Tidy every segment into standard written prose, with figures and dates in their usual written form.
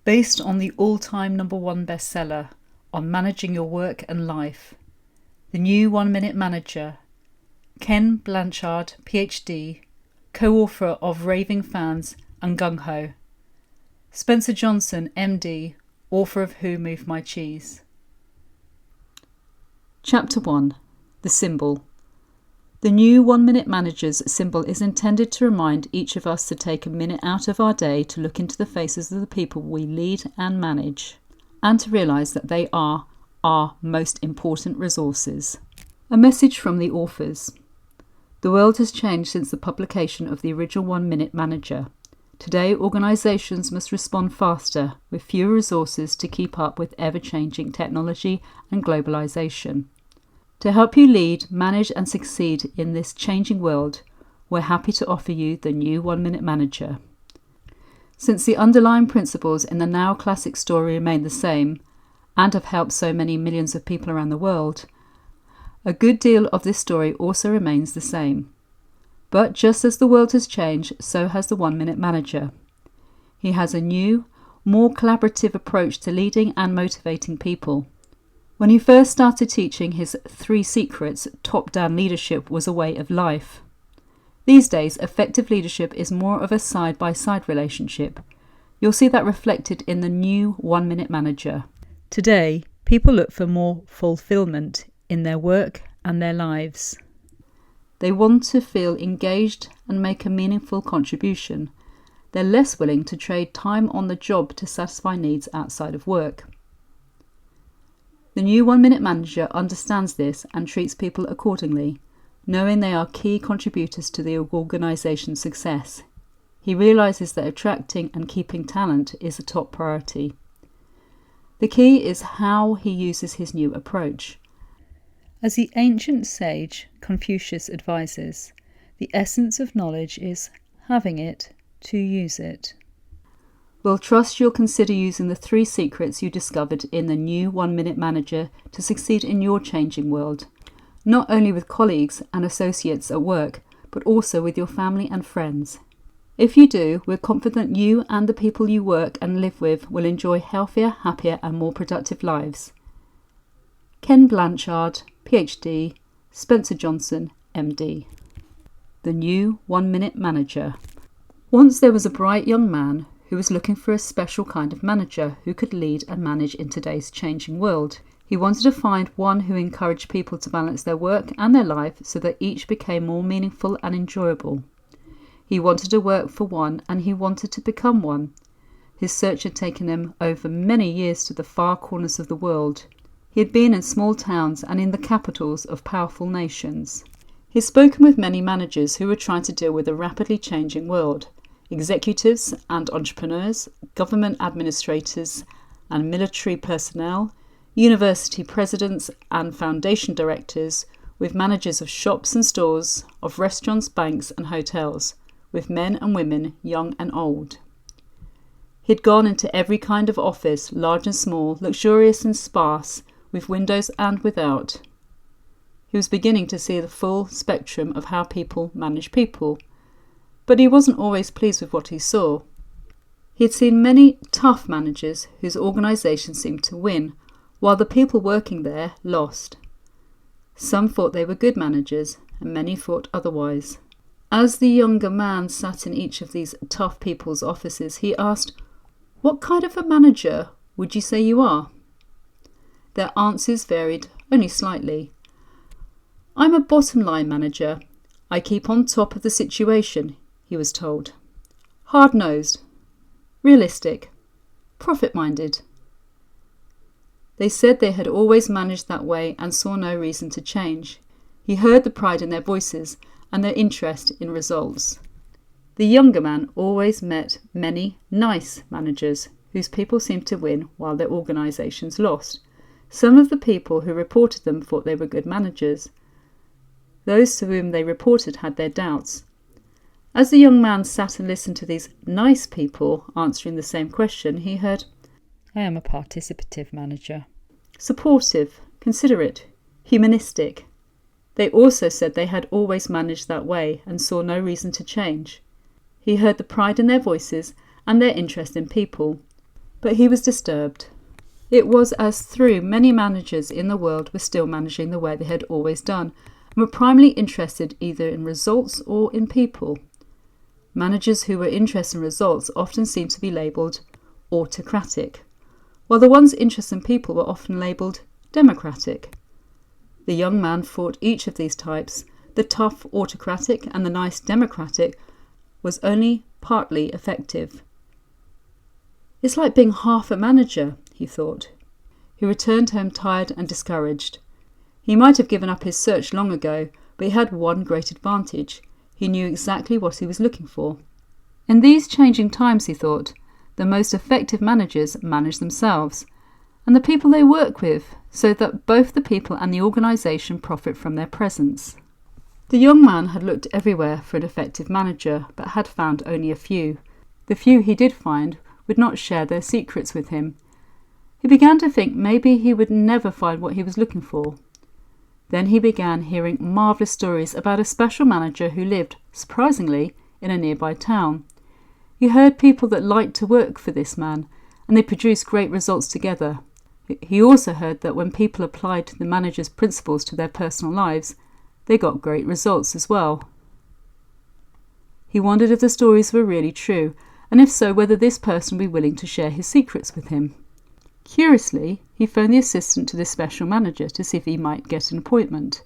Based on the all-time #1 bestseller on managing your work and life, The New 1-Minute Manager, Ken Blanchard, PhD, co-author of Raving Fans and Gung Ho. Spencer Johnson, MD, author of Who Moved My Cheese. Chapter 1. The Symbol. The new 1-Minute Manager's symbol is intended to remind each of us to take a minute out of our day to look into the faces of the people we lead and manage, and to realise that they are our most important resources. A message from the authors. The world has changed since the publication of the original 1-Minute Manager. Today, organisations must respond faster, with fewer resources to keep up with ever-changing technology and globalisation. To help you lead, manage and succeed in this changing world, we're happy to offer you the new 1-Minute Manager. Since the underlying principles in the now classic story remain the same, and have helped so many millions of people around the world, a good deal of this story also remains the same. But just as the world has changed, so has the 1-Minute Manager. He has a new, more collaborative approach to leading and motivating people. When he first started teaching his 3 secrets, top-down leadership was a way of life. These days, effective leadership is more of a side-by-side relationship. You'll see that reflected in the new 1-Minute Manager. Today, people look for more fulfillment in their work and their lives. They want to feel engaged and make a meaningful contribution. They're less willing to trade time on the job to satisfy needs outside of work. The new 1-Minute Manager understands this and treats people accordingly, knowing they are key contributors to the organisation's success. He realises that attracting and keeping talent is a top priority. The key is how he uses his new approach. As the ancient sage Confucius advises, the essence of knowledge is having it to use it. We'll trust you'll consider using the 3 secrets you discovered in the new 1-Minute Manager to succeed in your changing world, not only with colleagues and associates at work, but also with your family and friends. If you do, we're confident you and the people you work and live with will enjoy healthier, happier and more productive lives. Ken Blanchard, PhD, Spencer Johnson, MD. The new 1-Minute Manager. Once there was a bright young man who was looking for a special kind of manager who could lead and manage in today's changing world. He wanted to find one who encouraged people to balance their work and their life so that each became more meaningful and enjoyable. He wanted to work for one and he wanted to become one. His search had taken him over many years to the far corners of the world. He had been in small towns and in the capitals of powerful nations. He had spoken with many managers who were trying to deal with a rapidly changing world. Executives and entrepreneurs, government administrators and military personnel, university presidents and foundation directors, with managers of shops and stores, of restaurants, banks and hotels, with men and women, young and old. He'd gone into every kind of office, large and small, luxurious and sparse, with windows and without. He was beginning to see the full spectrum of how people manage people. But he wasn't always pleased with what he saw. He had seen many tough managers whose organisations seemed to win, while the people working there lost. Some thought they were good managers, and many thought otherwise. As the younger man sat in each of these tough people's offices, he asked, "What kind of a manager would you say you are?" Their answers varied only slightly. "I'm a bottom-line manager. I keep on top of the situation," he was told. "Hard-nosed, realistic, profit-minded." They said they had always managed that way and saw no reason to change. He heard the pride in their voices and their interest in results. The younger man always met many nice managers whose people seemed to win while their organisations lost. Some of the people who reported them thought they were good managers. Those to whom they reported had their doubts. As the young man sat and listened to these nice people answering the same question, he heard, "I am a participative manager. Supportive, considerate, humanistic." They also said they had always managed that way and saw no reason to change. He heard the pride in their voices and their interest in people. But he was disturbed. It was as though many managers in the world were still managing the way they had always done, and were primarily interested either in results or in people. Managers who were interested in results often seemed to be labelled autocratic, while the ones interested in people were often labelled democratic. The young man thought each of these types, the tough autocratic and the nice democratic, was only partly effective. It's like being half a manager, he thought. He returned home tired and discouraged. He might have given up his search long ago, but he had one great advantage. He knew exactly what he was looking for. In these changing times, he thought, the most effective managers manage themselves and the people they work with, so that both the people and the organisation profit from their presence. The young man had looked everywhere for an effective manager, but had found only a few. The few he did find would not share their secrets with him. He began to think maybe he would never find what he was looking for. Then he began hearing marvellous stories about a special manager who lived, surprisingly, in a nearby town. He heard people that liked to work for this man, and they produced great results together. He also heard that when people applied the manager's principles to their personal lives, they got great results as well. He wondered if the stories were really true, and if so, whether this person would be willing to share his secrets with him. Curiously, he phoned the assistant to this special manager to see if he might get an appointment.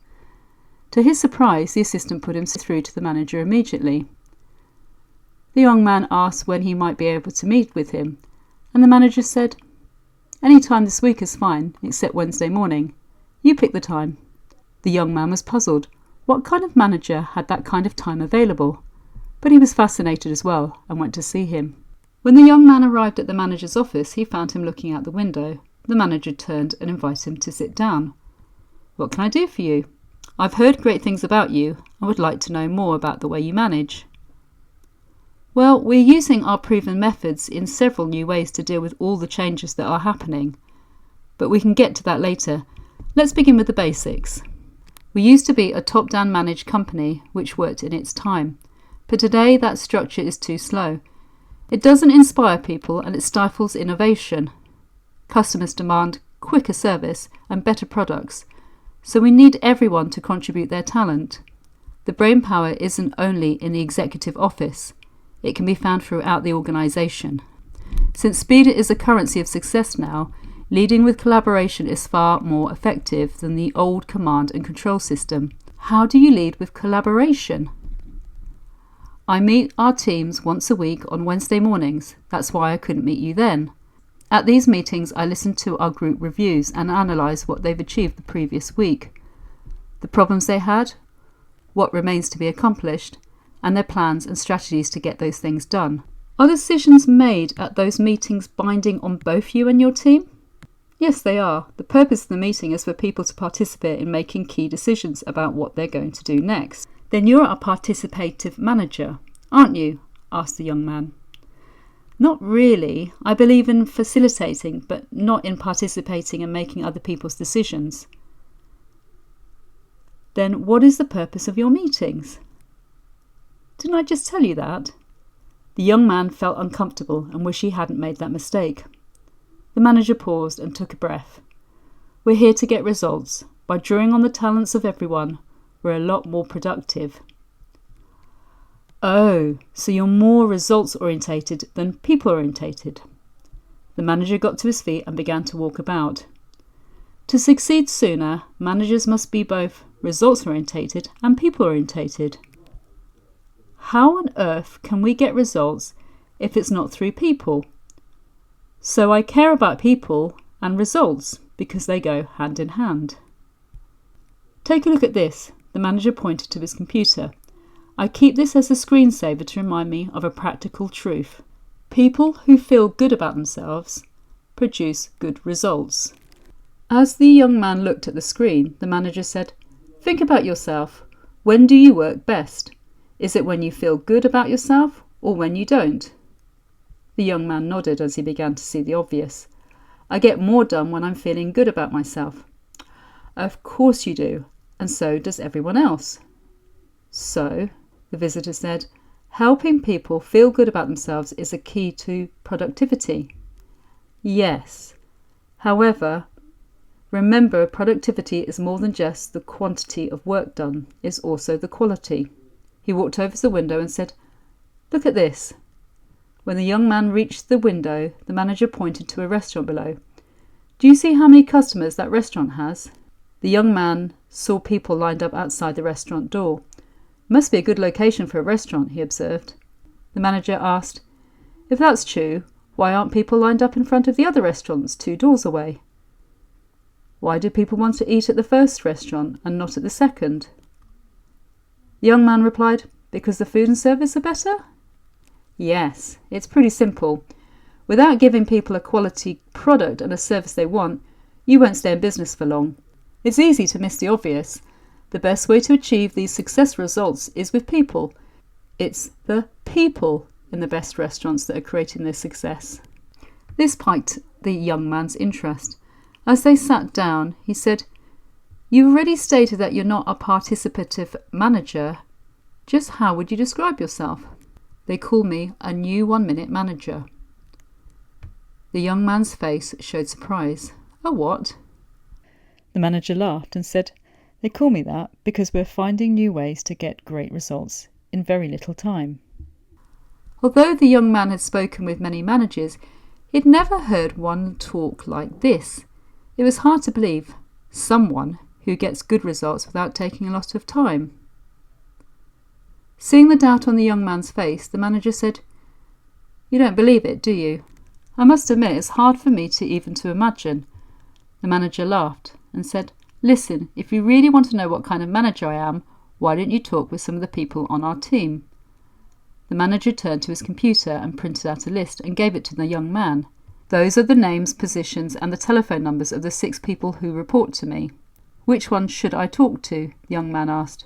To his surprise, the assistant put him through to the manager immediately. The young man asked when he might be able to meet with him, and the manager said, "Any time this week is fine, except Wednesday morning. You pick the time." The young man was puzzled. What kind of manager had that kind of time available? But he was fascinated as well, and went to see him. When the young man arrived at the manager's office, he found him looking out the window. The manager turned and invited him to sit down. "What can I do for you? I've heard great things about you and would like to know more about the way you manage." "Well, we're using our proven methods in several new ways to deal with all the changes that are happening. But we can get to that later. Let's begin with the basics. We used to be a top-down managed company which worked in its time. But today that structure is too slow. It doesn't inspire people and it stifles innovation. Customers demand quicker service and better products, so we need everyone to contribute their talent. The brainpower isn't only in the executive office. It can be found throughout the organisation. Since speed is a currency of success now, leading with collaboration is far more effective than the old command and control system. How do you lead with collaboration? I meet our teams once a week on Wednesday mornings. That's why I couldn't meet you then. At these meetings, I listen to our group reviews and analyse what they've achieved the previous week, the problems they had, what remains to be accomplished, and their plans and strategies to get those things done. Are decisions made at those meetings binding on both you and your team? Yes, they are. The purpose of the meeting is for people to participate in making key decisions about what they're going to do next. Then you're a participative manager, aren't you? Asked the young man. Not really. I believe in facilitating, but not in participating and making other people's decisions. Then what is the purpose of your meetings? Didn't I just tell you that? The young man felt uncomfortable and wished he hadn't made that mistake. The manager paused and took a breath. We're here to get results. By drawing on the talents of everyone, we're a lot more productive. Oh, so you're more results-orientated than people-orientated. The manager got to his feet and began to walk about. To succeed sooner, managers must be both results-orientated and people-orientated. How on earth can we get results if it's not through people? So I care about people and results because they go hand in hand. Take a look at this. The manager pointed to his computer. I keep this as a screensaver to remind me of a practical truth. People who feel good about themselves produce good results. As the young man looked at the screen, the manager said, Think about yourself. When do you work best? Is it when you feel good about yourself or when you don't? The young man nodded as he began to see the obvious. I get more done when I'm feeling good about myself. Of course you do, and so does everyone else. So, the visitor said, helping people feel good about themselves is a key to productivity. Yes. However, remember, productivity is more than just the quantity of work done, it's also the quality. He walked over to the window and said, "Look at this." When the young man reached the window, the manager pointed to a restaurant below. "Do you see how many customers that restaurant has?" The young man saw people lined up outside the restaurant door. "Must be a good location for a restaurant," he observed. The manager asked, "If that's true, why aren't people lined up in front of the other restaurants 2 doors away? Why do people want to eat at the first restaurant and not at the second?" The young man replied, "Because the food and service are better?" Yes, it's pretty simple. Without giving people a quality product and a service they want, you won't stay in business for long. It's easy to miss the obvious. The best way to achieve these successful results is with people. It's the people in the best restaurants that are creating this success. This piqued the young man's interest. As they sat down, he said, "You've already stated that you're not a participative manager. Just how would you describe yourself?" "They call me a new 1-minute manager." The young man's face showed surprise. "A what?" The manager laughed and said, "They call me that because we're finding new ways to get great results in very little time." Although the young man had spoken with many managers, he'd never heard one talk like this. It was hard to believe someone who gets good results without taking a lot of time. Seeing the doubt on the young man's face, the manager said, "You don't believe it, do you? I must admit it's hard for me to imagine." The manager laughed and said, "Listen, if you really want to know what kind of manager I am, why don't you talk with some of the people on our team?" The manager turned to his computer and printed out a list and gave it to the young man. "Those are the names, positions and the telephone numbers of the 6 people who report to me." "Which one should I talk to?" the young man asked.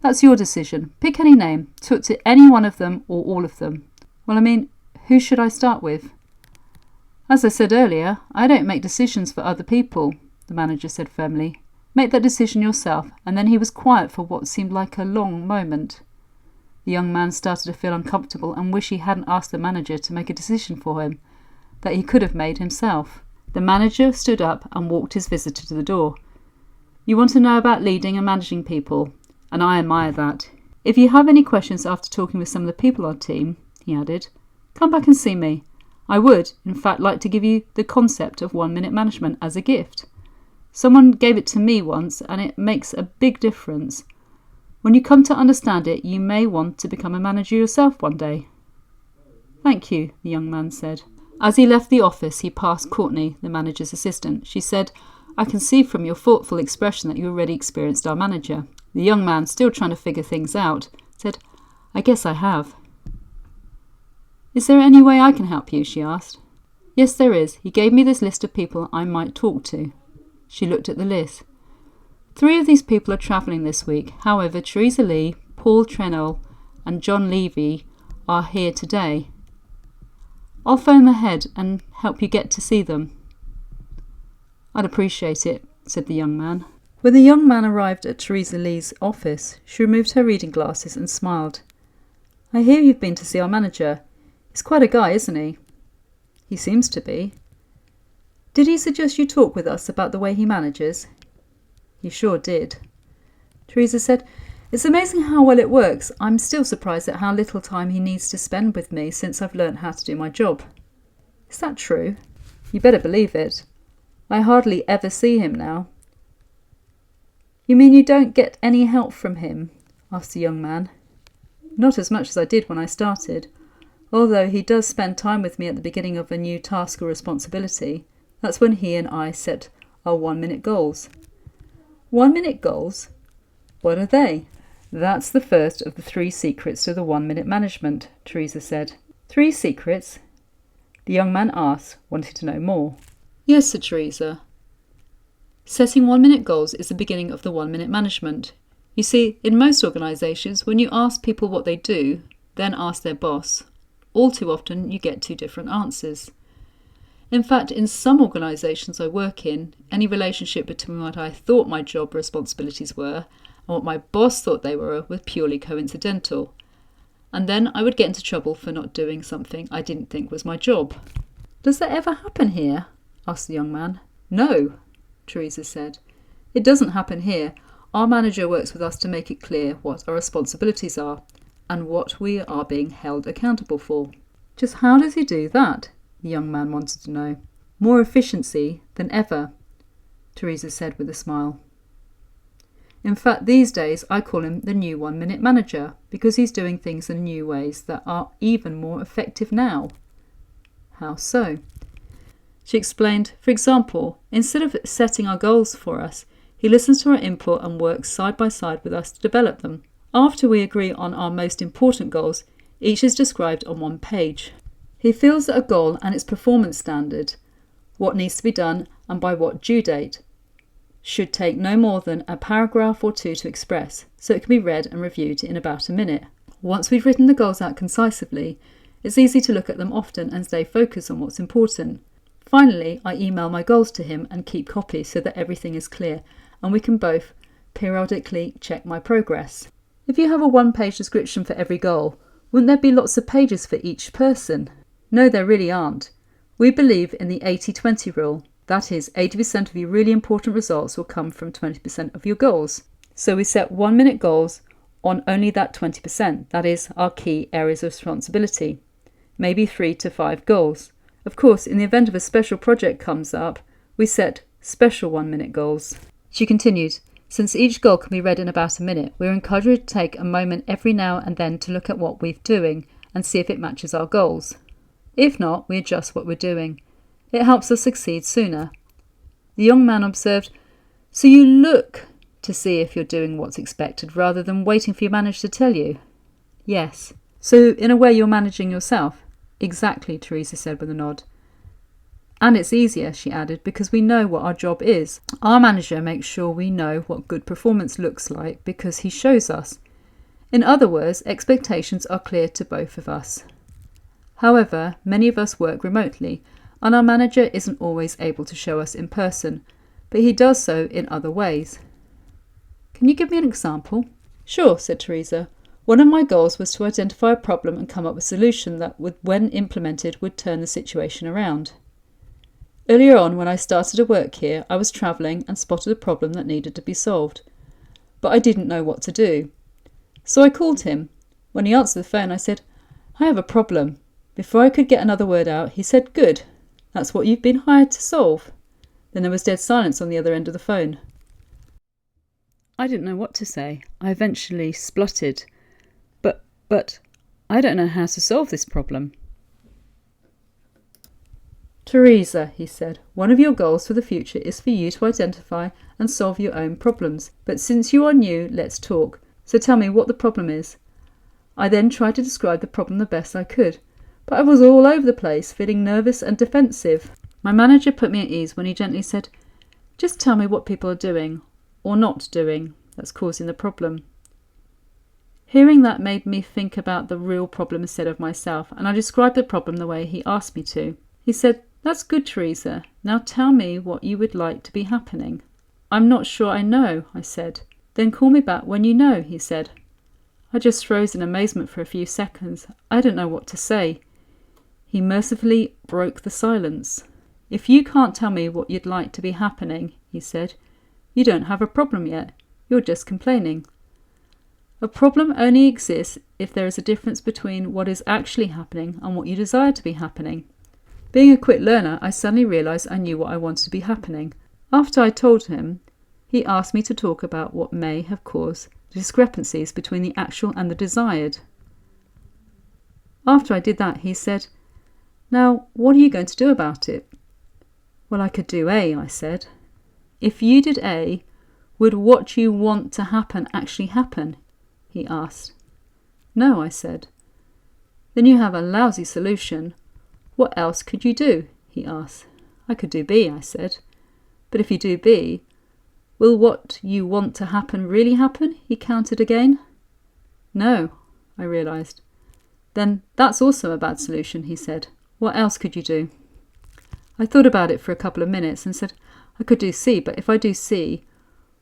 "That's your decision. Pick any name. Talk to any one of them or all of them." "Well, I mean, who should I start with?" "As I said earlier, I don't make decisions for other people," the manager said firmly. "Make that decision yourself." And then he was quiet for what seemed like a long moment. The young man started to feel uncomfortable and wish he hadn't asked the manager to make a decision for him, that he could have made himself. The manager stood up and walked his visitor to the door. "You want to know about leading and managing people, and I admire that. If you have any questions after talking with some of the people on our team," he added, "come back and see me. I would, in fact, like to give you the concept of 1-minute management as a gift. Someone gave it to me once, and it makes a big difference. When you come to understand it, you may want to become a manager yourself one day." "Thank you," the young man said. As he left the office, he passed Courtney, the manager's assistant. She said, "I can see from your thoughtful expression that you already experienced our manager." The young man, still trying to figure things out, said, "I guess I have." "Is there any way I can help you?" she asked. "Yes, there is. He gave me this list of people I might talk to." She looked at the list. 3 of these people are travelling this week. However, Theresa Lee, Paul Trenell and John Levy are here today. I'll phone ahead and help you get to see them." "I'd appreciate it," said the young man. When the young man arrived at Theresa Lee's office, she removed her reading glasses and smiled. "I hear you've been to see our manager. He's quite a guy, isn't he?" "He seems to be." "Did he suggest you talk with us about the way he manages?" "He sure did." Theresa said, "It's amazing how well it works. I'm still surprised at how little time he needs to spend with me since I've learnt how to do my job." "Is that true?" "You better believe it. I hardly ever see him now." "You mean you don't get any help from him?" asked the young man. "Not as much as I did when I started, although he does spend time with me at the beginning of a new task or responsibility. That's when he and I set our 1-minute goals." 1-minute goals? What are they? "That's the first of the 3 secrets to the 1-minute management," Theresa said. 3 secrets?" the young man asked, wanting to know more. "Yes," said Theresa. "Setting 1-minute goals is the beginning of the 1-minute management. You see, in most organisations, when you ask people what they do, then ask their boss, all too often you get 2 different answers. In fact, in some organisations I work in, any relationship between what I thought my job responsibilities were and what my boss thought they were purely coincidental. And then I would get into trouble for not doing something I didn't think was my job. Does that ever happen here? Asked the young man. No, Teresa said. It doesn't happen here. Our manager works with us to make it clear what our responsibilities are and what we are being held accountable for. Just how does he do that? The young man wanted to know. More efficiency than ever, Teresa said with a smile. In fact, these days I call him the new 1-minute manager because he's doing things in new ways that are even more effective now. How so? She explained, for example, instead of setting our goals for us, he listens to our input and works side by side with us to develop them. After we agree on our most important goals, each is described on one page. He feels that a goal and its performance standard, what needs to be done and by what due date, should take no more than a paragraph or two to express, so it can be read and reviewed in about a minute. Once we've written the goals out concisely, it's easy to look at them often and stay focused on what's important. Finally, I email my goals to him and keep copies so that everything is clear and we can both periodically check my progress. If you have a 1-page description for every goal, wouldn't there be lots of pages for each person? No, there really aren't. We believe in the 80-20 rule. That is, 80% of your really important results will come from 20% of your goals. So we set 1-minute goals on only that 20%, that is, our key areas of responsibility. Maybe 3 to 5 goals. Of course, in the event of a special project comes up, we set special 1-minute goals. She continued, since each goal can be read in about a minute, we're encouraged to take a moment every now and then to look at what we're doing and see if it matches our goals. If not, we adjust what we're doing. It helps us succeed sooner. The young man observed, so you look to see if you're doing what's expected rather than waiting for your manager to tell you? Yes. So in a way you're managing yourself? Exactly, Teresa said with a nod. And it's easier, she added, because we know what our job is. Our manager makes sure we know what good performance looks like because he shows us. In other words, expectations are clear to both of us. However, many of us work remotely, and our manager isn't always able to show us in person, but he does so in other ways. Can you give me an example? Sure, said Teresa. One of my goals was to identify a problem and come up with a solution that, when implemented, would turn the situation around. Earlier on, when I started to work here, I was travelling and spotted a problem that needed to be solved. But I didn't know what to do. So I called him. When he answered the phone, I said, I have a problem. Before I could get another word out, he said, Good. That's what you've been hired to solve. Then there was dead silence on the other end of the phone. I didn't know what to say. I eventually spluttered. But I don't know how to solve this problem. Teresa, he said, one of your goals for the future is for you to identify and solve your own problems. But since you are new, let's talk. So tell me what the problem is. I then tried to describe the problem the best I could, but I was all over the place, feeling nervous and defensive. My manager put me at ease when he gently said, just tell me what people are doing, or not doing, that's causing the problem. Hearing that made me think about the real problem instead of myself, and I described the problem the way he asked me to. He said, That's good, Teresa. Now tell me what you would like to be happening. I'm not sure I know, I said. Then call me back when you know, he said. I just froze in amazement for a few seconds. I didn't know what to say. He mercifully broke the silence. If you can't tell me what you'd like to be happening, he said, you don't have a problem yet. You're just complaining. A problem only exists if there is a difference between what is actually happening and what you desire to be happening. Being a quick learner, I suddenly realised I knew what I wanted to be happening. After I told him, he asked me to talk about what may have caused the discrepancies between the actual and the desired. After I did that, he said, Now, what are you going to do about it? Well, I could do A, I said. If you did A, would what you want to happen actually happen? He asked. No, I said. Then you have a lousy solution. What else could you do? He asked. I could do B, I said. But if you do B, will what you want to happen really happen? He countered again. No, I realised. Then that's also a bad solution, he said. What else could you do? I thought about it for a couple of minutes and said, I could do C, but if I do C,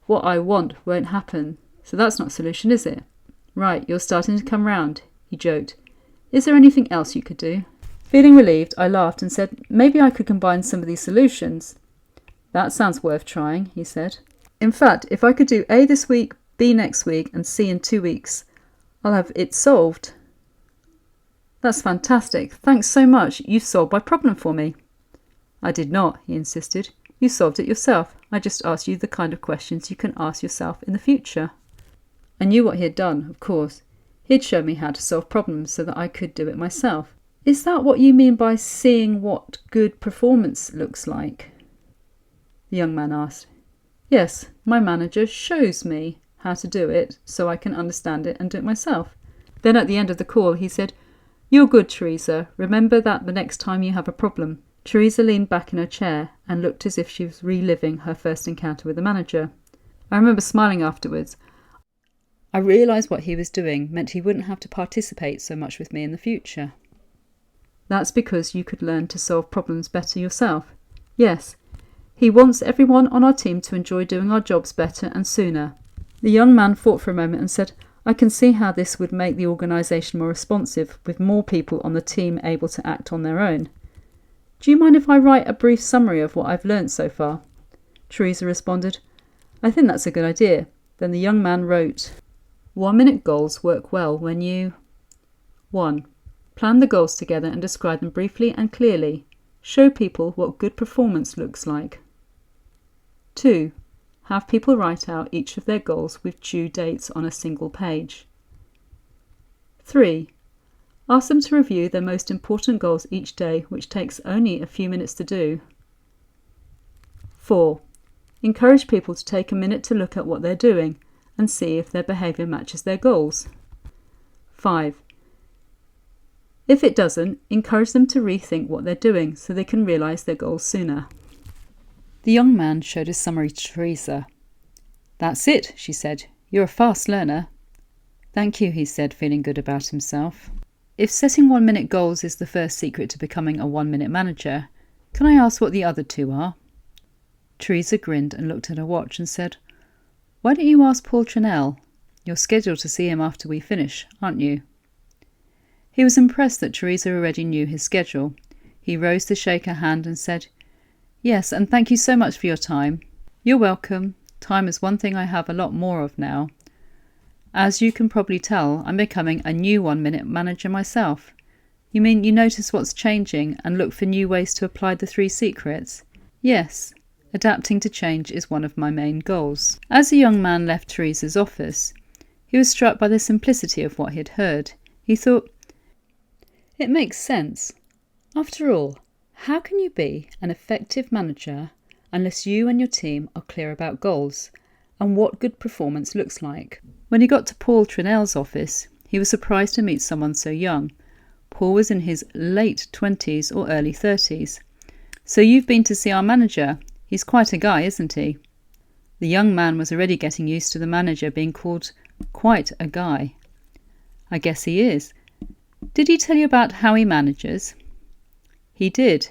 what I want won't happen. So that's not a solution, is it? Right, you're starting to come round, he joked. Is there anything else you could do? Feeling relieved, I laughed and said, maybe I could combine some of these solutions. That sounds worth trying, he said. In fact, if I could do A this week, B next week, and C in 2 weeks, I'll have it solved. That's fantastic. Thanks so much. You've solved my problem for me. I did not, he insisted. You solved it yourself. I just asked you the kind of questions you can ask yourself in the future. I knew what he had done, of course. He'd shown me how to solve problems so that I could do it myself. Is that what you mean by seeing what good performance looks like? The young man asked. Yes, my manager shows me how to do it so I can understand it and do it myself. Then at the end of the call he said, You're good, Teresa. Remember that the next time you have a problem. Teresa leaned back in her chair and looked as if she was reliving her first encounter with the manager. I remember smiling afterwards. I realised what he was doing meant he wouldn't have to participate so much with me in the future. That's because you could learn to solve problems better yourself. Yes, he wants everyone on our team to enjoy doing our jobs better and sooner. The young man thought for a moment and said, I can see how this would make the organisation more responsive, with more people on the team able to act on their own. Do you mind if I write a brief summary of what I've learned so far? Teresa responded, I think that's a good idea. Then the young man wrote, 1-minute goals work well when you 1. Plan the goals together and describe them briefly and clearly. Show people what good performance looks like. 2. Have people write out each of their goals with due dates on a single page. 3. Ask them to review their most important goals each day, which takes only a few minutes to do. 4. Encourage people to take a minute to look at what they're doing and see if their behaviour matches their goals. 5. If it doesn't, encourage them to rethink what they're doing so they can realise their goals sooner. The young man showed his summary to Teresa. That's it, she said. You're a fast learner. Thank you, he said, feeling good about himself. If setting 1-minute goals is the first secret to becoming a 1-minute manager, can I ask what the other 2 are? Teresa grinned and looked at her watch and said, Why don't you ask Paul Trennell? You're scheduled to see him after we finish, aren't you? He was impressed that Teresa already knew his schedule. He rose to shake her hand and said, Yes, and thank you so much for your time. You're welcome. Time is one thing I have a lot more of now. As you can probably tell, I'm becoming a new 1-minute manager myself. You mean you notice what's changing and look for new ways to apply the 3 secrets? Yes, adapting to change is one of my main goals. As the young man left Teresa's office, he was struck by the simplicity of what he had heard. He thought, it makes sense. After all, how can you be an effective manager unless you and your team are clear about goals and what good performance looks like? When he got to Paul Trennell's office, he was surprised to meet someone so young. Paul was in his late 20s or early 30s. So you've been to see our manager. He's quite a guy, isn't he? The young man was already getting used to the manager being called quite a guy. I guess he is. Did he tell you about how he manages? He did.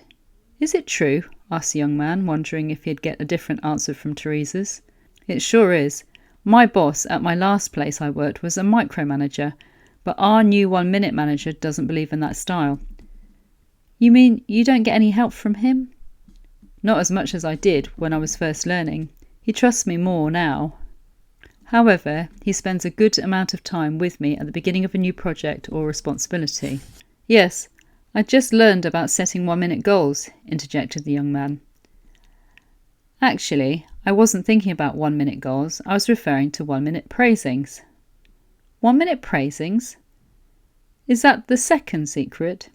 Is it true? Asked the young man, wondering if he'd get a different answer from Teresa's. It sure is. My boss at my last place I worked was a micromanager, but our new 1-minute manager doesn't believe in that style. You mean you don't get any help from him? Not as much as I did when I was first learning. He trusts me more now. However, he spends a good amount of time with me at the beginning of a new project or responsibility. Yes, I just learned about setting 1-minute goals, interjected the young man. Actually, I wasn't thinking about 1-minute goals. I was referring to 1-minute praisings. 1-minute praisings? Is that the second secret?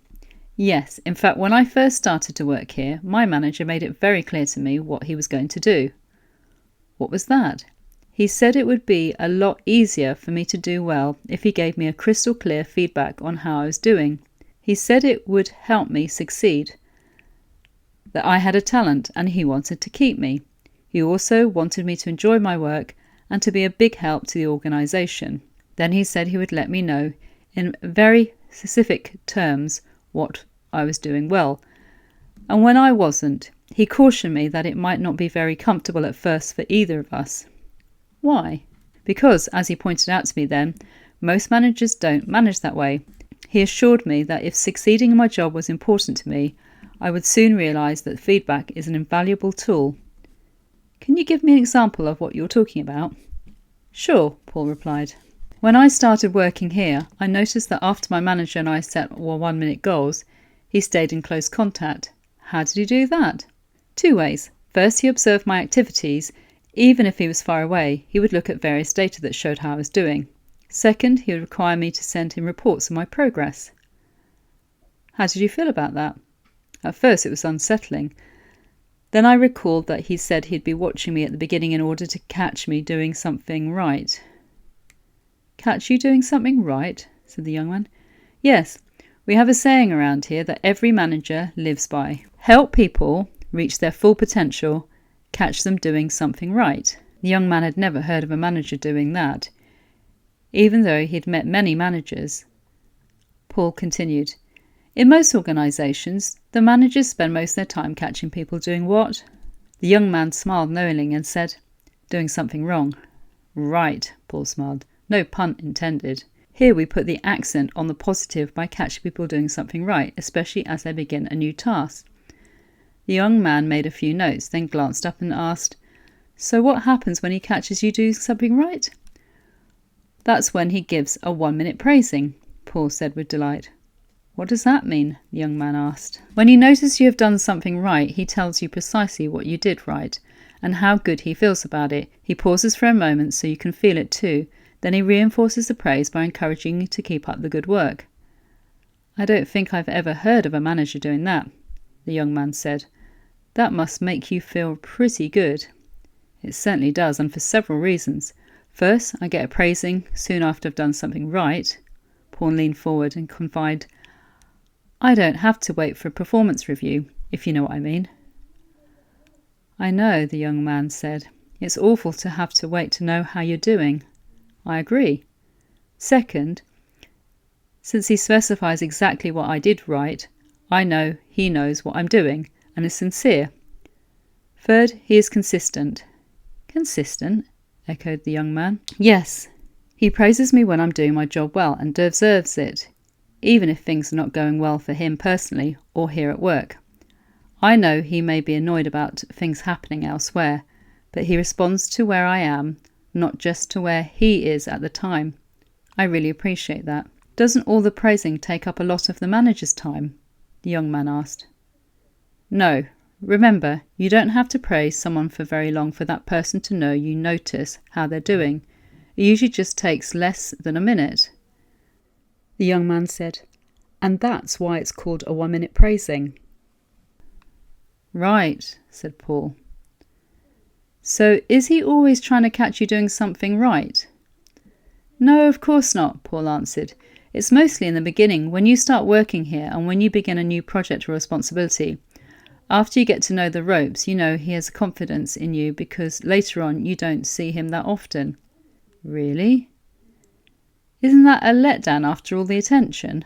Yes, in fact, when I first started to work here, my manager made it very clear to me what he was going to do. What was that? He said it would be a lot easier for me to do well if he gave me a crystal clear feedback on how I was doing. He said it would help me succeed, that I had a talent and he wanted to keep me. He also wanted me to enjoy my work and to be a big help to the organisation. Then he said he would let me know in very specific terms what I was doing well. And when I wasn't, he cautioned me that it might not be very comfortable at first for either of us. Why? Because, as he pointed out to me then, most managers don't manage that way. He assured me that if succeeding in my job was important to me, I would soon realise that feedback is an invaluable tool. Can you give me an example of what you're talking about? Sure, Paul replied. When I started working here, I noticed that after my manager and I set 1-minute goals, he stayed in close contact. How did he do that? 2 ways. First, he observed my activities. Even if he was far away, he would look at various data that showed how I was doing. Second, he would require me to send him reports of my progress. How did you feel about that? At first it was unsettling. Then I recalled that he said he'd be watching me at the beginning in order to catch me doing something right. Catch you doing something right? Said the young man. Yes, we have a saying around here that every manager lives by. Help people reach their full potential, catch them doing something right. The young man had never heard of a manager doing that, even though he'd met many managers. Paul continued, in most organisations, the managers spend most of their time catching people doing what? The young man smiled knowingly and said, doing something wrong. Right, Paul smiled. No pun intended. Here we put the accent on the positive by catching people doing something right, especially as they begin a new task. The young man made a few notes, then glanced up and asked, so what happens when he catches you doing something right? That's when he gives a 1-minute praising, Paul said with delight. What does that mean? The young man asked. When he notices you have done something right, he tells you precisely what you did right, and how good he feels about it. He pauses for a moment so you can feel it too. Then he reinforces the praise by encouraging you to keep up the good work. I don't think I've ever heard of a manager doing that, the young man said. That must make you feel pretty good. It certainly does, and for several reasons. First, I get a praising soon after I've done something right. Paul leaned forward and confided, I don't have to wait for a performance review, if you know what I mean. I know, the young man said. It's awful to have to wait to know how you're doing. I agree. Second, since he specifies exactly what I did right, I know he knows what I'm doing and is sincere. Third, he is consistent. Consistent? Echoed the young man. Yes, he praises me when I'm doing my job well and deserves it, even if things are not going well for him personally or here at work. I know he may be annoyed about things happening elsewhere, but he responds to where I am, not just to where he is at the time. I really appreciate that. Doesn't all the praising take up a lot of the manager's time? The young man asked. No. Remember, you don't have to praise someone for very long for that person to know you notice how they're doing. It usually just takes less than a minute. The young man said, and that's why it's called a 1-minute praising. Right, said Paul. So is he always trying to catch you doing something right? No, of course not, Paul answered. It's mostly in the beginning, when you start working here and when you begin a new project or responsibility. After you get to know the ropes, you know he has confidence in you because later on you don't see him that often. Really? Isn't that a letdown after all the attention?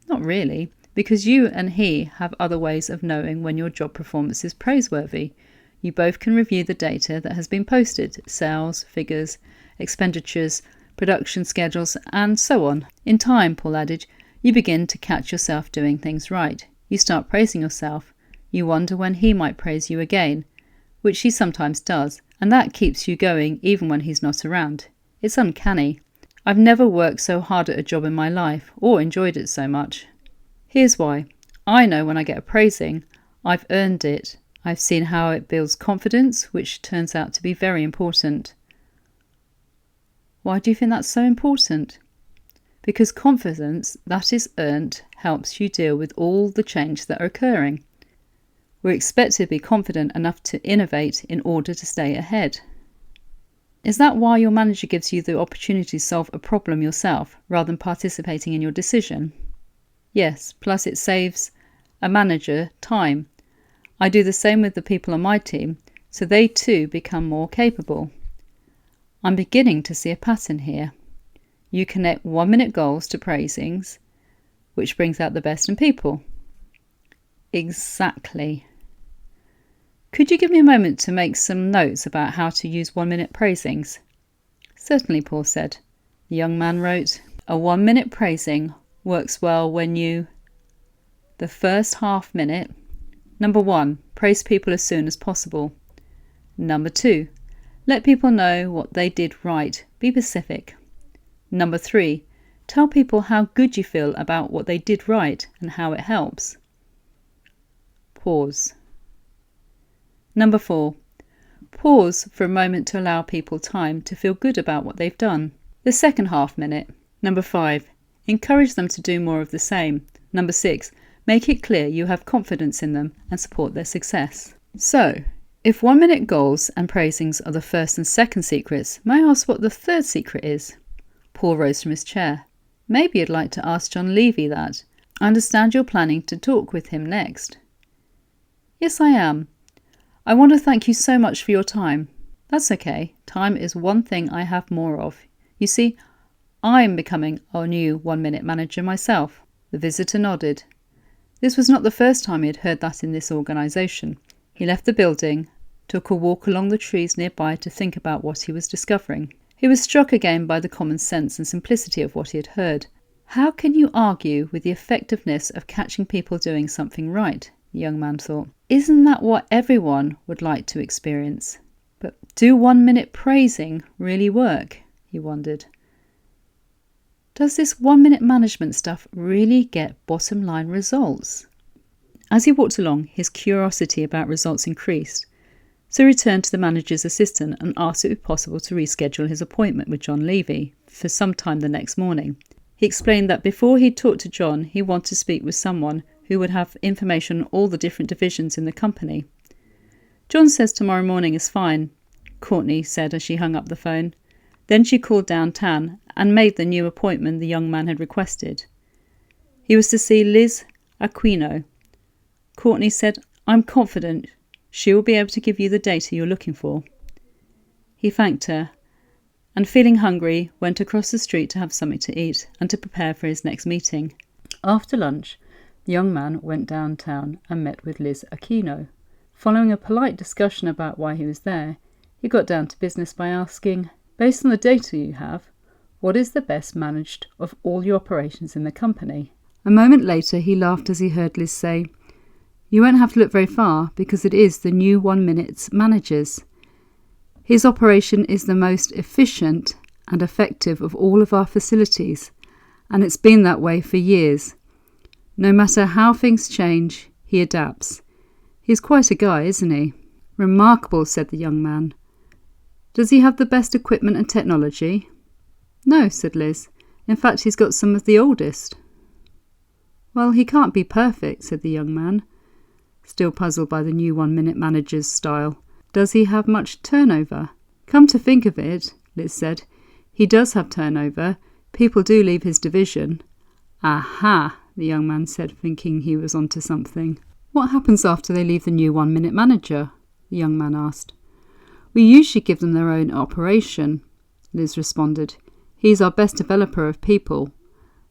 Not really, because you and he have other ways of knowing when your job performance is praiseworthy. You both can review the data that has been posted, sales, figures, expenditures, production schedules, and so on. In time, Paul added, you begin to catch yourself doing things right. You start praising yourself. You wonder when he might praise you again, which he sometimes does, and that keeps you going even when he's not around. It's uncanny. I've never worked so hard at a job in my life, or enjoyed it so much. Here's why. I know when I get a praising, I've earned it. I've seen how it builds confidence, which turns out to be very important. Why do you think that's so important? Because confidence that is earned helps you deal with all the change that are occurring. We're expected to be confident enough to innovate in order to stay ahead. Is that why your manager gives you the opportunity to solve a problem yourself, rather than participating in your decision? Yes, plus it saves a manager time. I do the same with the people on my team, so they too become more capable. I'm beginning to see a pattern here. You connect 1-minute goals to praisings, which brings out the best in people. Exactly. Could you give me a moment to make some notes about how to use 1-minute praisings? Certainly, Paul said. The young man wrote, a 1-minute praising works well when you... The first half minute. Number 1, praise people as soon as possible. Number 2, let people know what they did right. Be specific. Number 3, tell people how good you feel about what they did right and how it helps. Pause. Number 4, pause for a moment to allow people time to feel good about what they've done. The second half minute. Number 5, encourage them to do more of the same. Number 6, make it clear you have confidence in them and support their success. So, if 1 minute goals and praisings are the first and second secrets, may I ask what the third secret is? Paul rose from his chair. Maybe you'd like to ask John Levy that. I understand you're planning to talk with him next. Yes, I am. I want to thank you so much for your time. That's okay. Time is one thing I have more of. You see, I'm becoming our new 1 minute manager myself. The visitor nodded. This was not the first time he had heard that in this organisation. He left the building, took a walk along the trees nearby to think about what he was discovering. He was struck again by the common sense and simplicity of what he had heard. How can you argue with the effectiveness of catching people doing something right? The young man thought. Isn't that what everyone would like to experience? But do 1 minute praising really work? He wondered. Does this 1 minute management stuff really get bottom line results? As he walked along, his curiosity about results increased. So he returned to the manager's assistant and asked if it was possible to reschedule his appointment with John Levy for some time the next morning. He explained that before he'd talked to John, he wanted to speak with someone who would have information on all the different divisions in the company. John says tomorrow morning is fine, Courtney said as she hung up the phone. Then she called downtown and made the new appointment the young man had requested. He was to see Liz Aquino. Courtney said, I'm confident she will be able to give you the data you're looking for. He thanked her, and feeling hungry, went across the street to have something to eat and to prepare for his next meeting. After lunch, the young man went downtown and met with Liz Aquino. Following a polite discussion about why he was there, he got down to business by asking, based on the data you have, what is the best managed of all your operations in the company? A moment later, he laughed as he heard Liz say, you won't have to look very far because it is the new 1 minute's managers. His operation is the most efficient and effective of all of our facilities, and it's been that way for years. No matter how things change, he adapts. He's quite a guy, isn't he? Remarkable, said the young man. Does he have the best equipment and technology? No, said Liz. In fact, he's got some of the oldest. Well, he can't be perfect, said the young man, still puzzled by the new 1 minute manager's style. Does he have much turnover? Come to think of it, Liz said, he does have turnover. People do leave his division. Aha, the young man said, thinking he was onto something. What happens after they leave the new 1 minute manager? The young man asked. We usually give them their own operation, Liz responded. He's our best developer of people.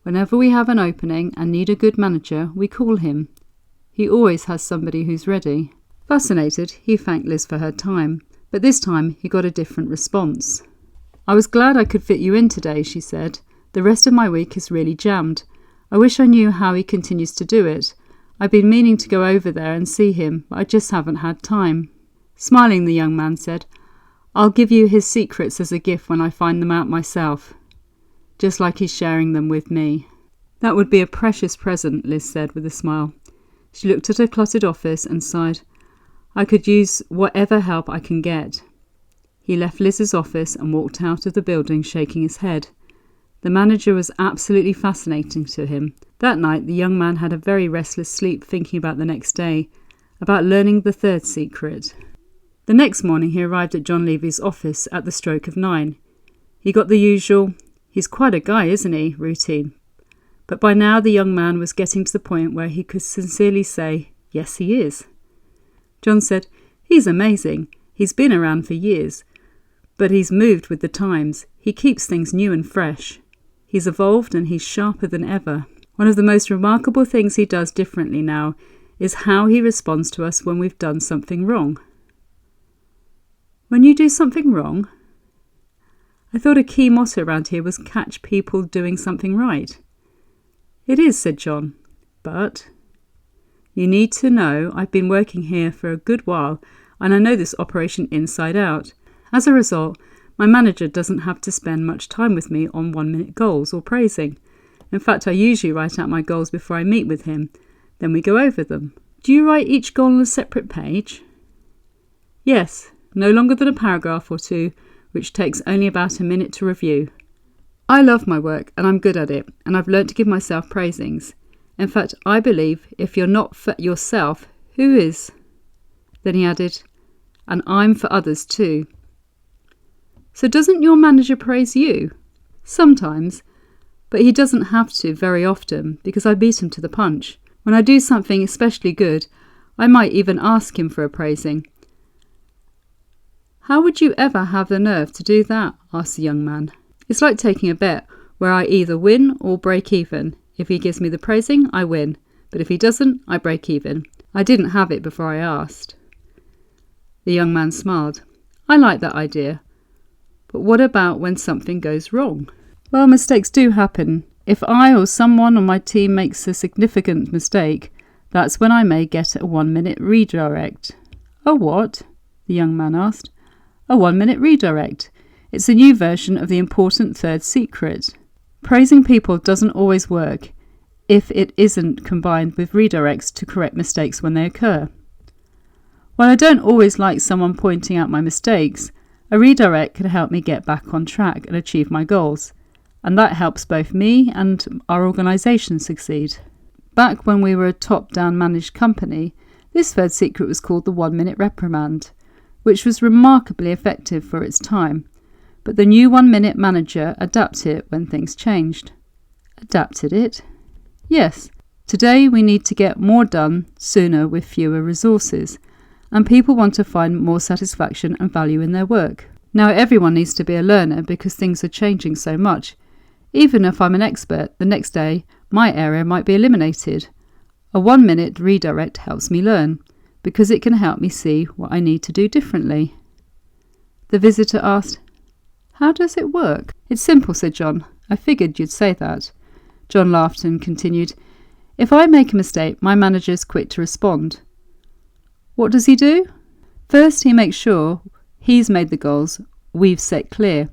Whenever we have an opening and need a good manager, we call him. He always has somebody who's ready. Fascinated, he thanked Liz for her time, but this time he got a different response. I was glad I could fit you in today, she said. The rest of my week is really jammed. I wish I knew how he continues to do it. I've been meaning to go over there and see him, but I just haven't had time. Smiling, the young man said, I'll give you his secrets as a gift when I find them out myself, just like he's sharing them with me. That would be a precious present, Liz said with a smile. She looked at her cluttered office and sighed. I could use whatever help I can get. He left Liz's office and walked out of the building shaking his head. The manager was absolutely fascinating to him. That night the young man had a very restless sleep thinking about the next day, about learning the third secret. The next morning he arrived at John Levy's office at the stroke of 9. He got the usual, he's quite a guy, isn't he, routine. But by now the young man was getting to the point where he could sincerely say, yes, he is. John said, he's amazing. He's been around for years. But he's moved with the times. He keeps things new and fresh. He's evolved and he's sharper than ever. One of the most remarkable things he does differently now is how he responds to us when we've done something wrong. When you do something wrong? I thought a key motto around here was catch people doing something right. "It is," said John, "but you need to know I've been working here for a good while and I know this operation inside out. As a result, my manager doesn't have to spend much time with me on 1-minute goals or praising. In fact, I usually write out my goals before I meet with him. Then we go over them." "Do you write each goal on a separate page?" "Yes, no longer than a paragraph or two, which takes only about a minute to review. I love my work and I'm good at it, and I've learnt to give myself praisings. In fact, I believe if you're not for yourself, who is?" Then he added, "And I'm for others too." "So doesn't your manager praise you?" "Sometimes, but he doesn't have to very often because I beat him to the punch. When I do something especially good, I might even ask him for a praising." "How would you ever have the nerve to do that?" asked the young man. "It's like taking a bet where I either win or break even. If he gives me the praising, I win, but if he doesn't, I break even. I didn't have it before I asked." The young man smiled. "I like that idea. But what about when something goes wrong?" "Well, mistakes do happen. If I or someone on my team makes a significant mistake, that's when I may get a 1-minute redirect." "A what?" the young man asked. "A 1-minute redirect. It's a new version of the important third secret. Praising people doesn't always work if it isn't combined with redirects to correct mistakes when they occur. While I don't always like someone pointing out my mistakes, a redirect can help me get back on track and achieve my goals, and that helps both me and our organisation succeed. Back when we were a top-down managed company, this third secret was called the 1-minute reprimand, which was remarkably effective for its time. But the new 1-minute manager adapted it when things changed." "Adapted it?" "Yes. Today we need to get more done sooner with fewer resources, and people want to find more satisfaction and value in their work. Now everyone needs to be a learner because things are changing so much. Even if I'm an expert, the next day my area might be eliminated. A 1-minute redirect helps me learn, because it can help me see what I need to do differently." The visitor asked, "How does it work?" "It's simple," said John. "I figured you'd say that." John laughed and continued, "If I make a mistake, my manager is quick to respond. What does he do? First, he makes sure he's made the goals we've set clear.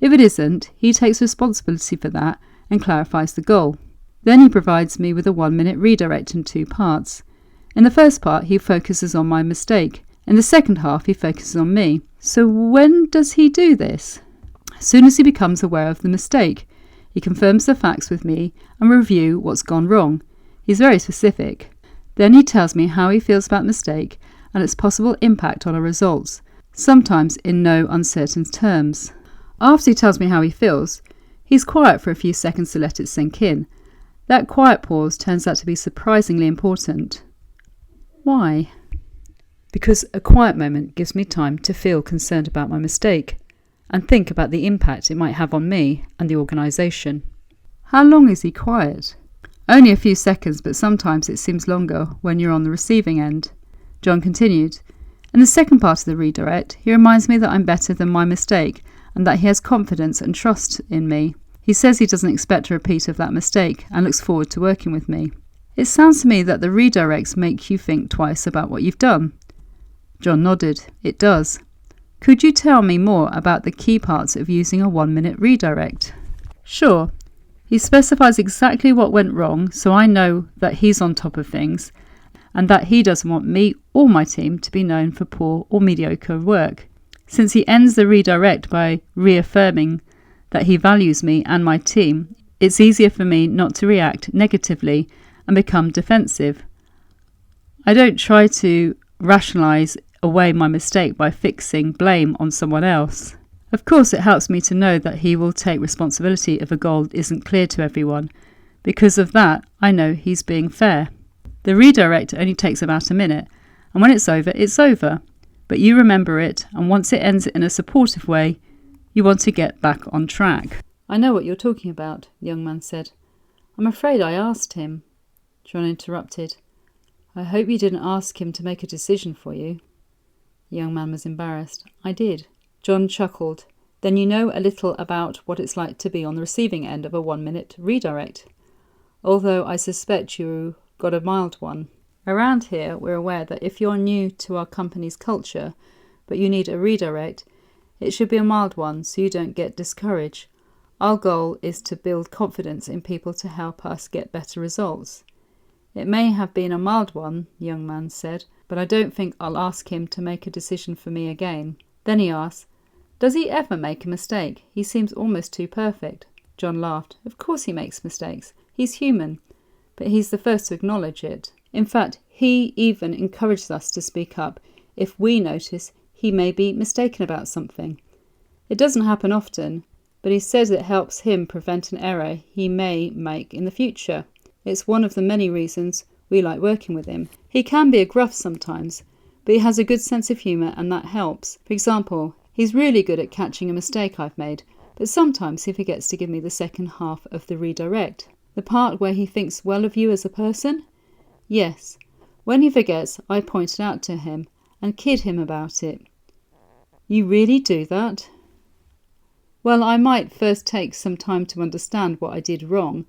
If it isn't, he takes responsibility for that and clarifies the goal. Then he provides me with a 1-minute redirect in 2 parts. In the first part, he focuses on my mistake. In the second half, he focuses on me. So when does he do this? As soon as he becomes aware of the mistake. He confirms the facts with me and review what's gone wrong. He's very specific. Then he tells me how he feels about the mistake and its possible impact on our results, sometimes in no uncertain terms. After he tells me how he feels, he's quiet for a few seconds to let it sink in. That quiet pause turns out to be surprisingly important." "Why?" "Because a quiet moment gives me time to feel concerned about my mistake and think about the impact it might have on me and the organisation." "How long is he quiet?" "Only a few seconds, but sometimes it seems longer when you're on the receiving end." John continued, "In the second part of the redirect, he reminds me that I'm better than my mistake and that he has confidence and trust in me. He says he doesn't expect a repeat of that mistake and looks forward to working with me." "It sounds to me that the redirects make you think twice about what you've done." John nodded. "It does. Could you tell me more about the key parts of using a 1-minute redirect?" "Sure. He specifies exactly what went wrong so I know that he's on top of things and that he doesn't want me or my team to be known for poor or mediocre work. Since he ends the redirect by reaffirming that he values me and my team, it's easier for me not to react negatively and become defensive. I don't try to rationalize away my mistake by fixing blame on someone else. Of course, it helps me to know that he will take responsibility if a goal isn't clear to everyone. Because of that, I know he's being fair. The redirect only takes about a minute, and when it's over, but you remember it, and once it ends in a supportive way, you want to get back on track." "I know what you're talking about," the young man said. "I'm afraid I asked him." John interrupted. "I hope you didn't ask him to make a decision for you." The young man was embarrassed. "I did." John chuckled. "Then you know a little about what it's like to be on the receiving end of a 1-minute redirect." although I suspect you got a mild one. Around here, we're aware that if you're new to our company's culture, but you need a redirect, it should be a mild one so you don't get discouraged. Our goal is to build confidence in people to help us get better results. It may have been a mild one, the young man said, but I don't think I'll ask him to make a decision for me again. Then he asked, "Does he ever make a mistake? He seems almost too perfect." John laughed. "Of course he makes mistakes. He's human, but he's the first to acknowledge it. In fact, he even encourages us to speak up if we notice he may be mistaken about something. It doesn't happen often, but he says it helps him prevent an error he may make in the future. It's one of the many reasons we like working with him. He can be a gruff sometimes, but he has a good sense of humour and that helps. For example, he's really good at catching a mistake I've made, but sometimes he forgets to give me the second half of the redirect. The part where he thinks well of you as a person? Yes. When he forgets, I point it out to him and kid him about it." "You really do that?" "Well, I might first take some time to understand what I did wrong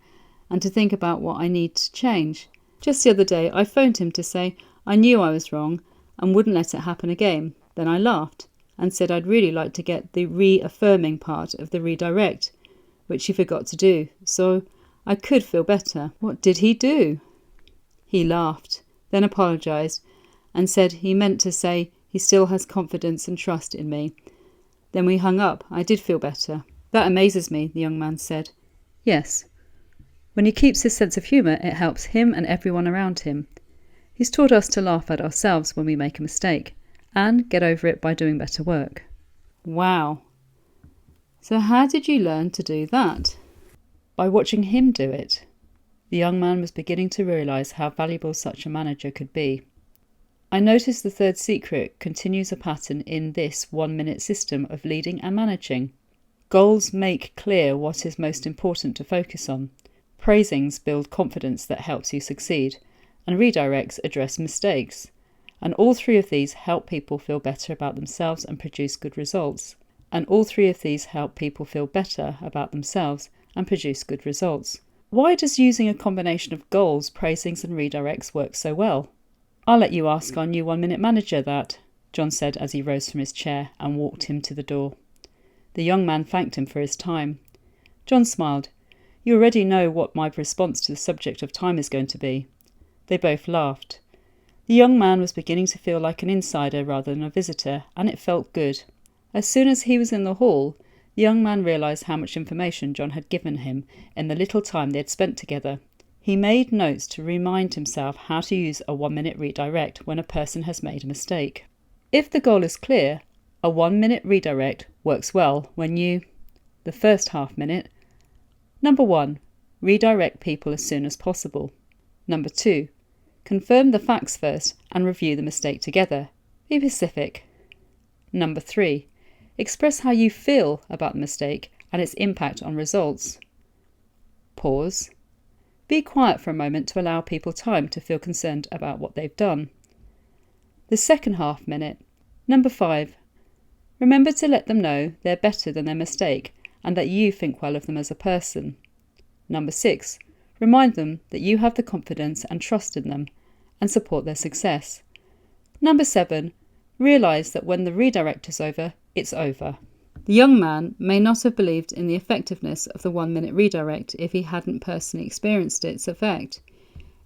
and to think about what I need to change. Just the other day, I phoned him to say I knew I was wrong and wouldn't let it happen again. Then I laughed and said I'd really like to get the reaffirming part of the redirect, which he forgot to do, so I could feel better." "What did he do?" He laughed, then apologised, and said he meant to say he still has confidence and trust in me. Then we hung up. I did feel better. "That amazes me," the young man said. "Yes. When he keeps his sense of humour, it helps him and everyone around him. He's taught us to laugh at ourselves when we make a mistake, and get over it by doing better work." "Wow. So how did you learn to do that?" "By watching him do it." The young man was beginning to realise how valuable such a manager could be. "I notice the third secret continues a pattern in this 1-minute system of leading and managing. Goals make clear what is most important to focus on. Praisings build confidence that helps you succeed, and redirects address mistakes. And all three of these help people feel better about themselves and produce good results. Why does using a combination of goals, praisings and redirects work so well?" "I'll let you ask our new 1-minute manager that," John said as he rose from his chair and walked him to the door. The young man thanked him for his time. John smiled. "You already know what my response to the subject of time is going to be." They both laughed. The young man was beginning to feel like an insider rather than a visitor, and it felt good. As soon as he was in the hall, the young man realised how much information John had given him in the little time they had spent together. He made notes to remind himself how to use a 1-minute redirect when a person has made a mistake. If the goal is clear, a 1-minute redirect works well when you... The first half minute. Number 1. Redirect people as soon as possible. Number 2. Confirm the facts first and review the mistake together. Be specific. Number 3. Express how you feel about the mistake and its impact on results. Pause. Be quiet for a moment to allow people time to feel concerned about what they've done. The second half minute. Number 5. Remember to let them know they're better than their mistake and that you think well of them as a person. Number 6. Remind them that you have the confidence and trust in them and support their success. Number 7. Realise that when the redirect is over, it's over. The young man may not have believed in the effectiveness of the 1-minute redirect if he hadn't personally experienced its effect.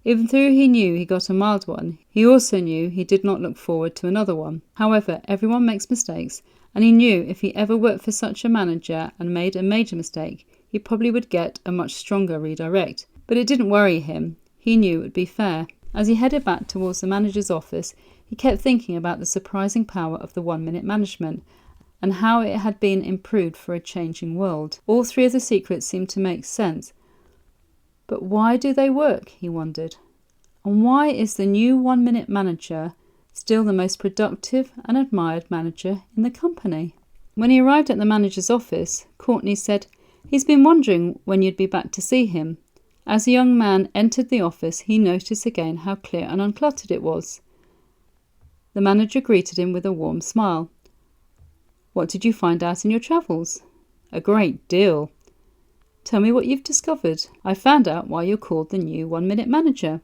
Even though he knew he got a mild one, he also knew he did not look forward to another one. However, everyone makes mistakes, and he knew if he ever worked for such a manager and made a major mistake, he probably would get a much stronger redirect. But it didn't worry him. He knew it would be fair. As he headed back towards the manager's office, he kept thinking about the surprising power of the 1-minute management and how it had been improved for a changing world. All three of the secrets seemed to make sense. But why do they work, he wondered. And why is the new 1-minute manager still the most productive and admired manager in the company? When he arrived at the manager's office, Courtney said, "He's been wondering when you'd be back to see him." As the young man entered the office, he noticed again how clear and uncluttered it was. The manager greeted him with a warm smile. "What did you find out in your travels?" "A great deal." Tell me what you've discovered. I found out why you're called the new 1 Minute Manager.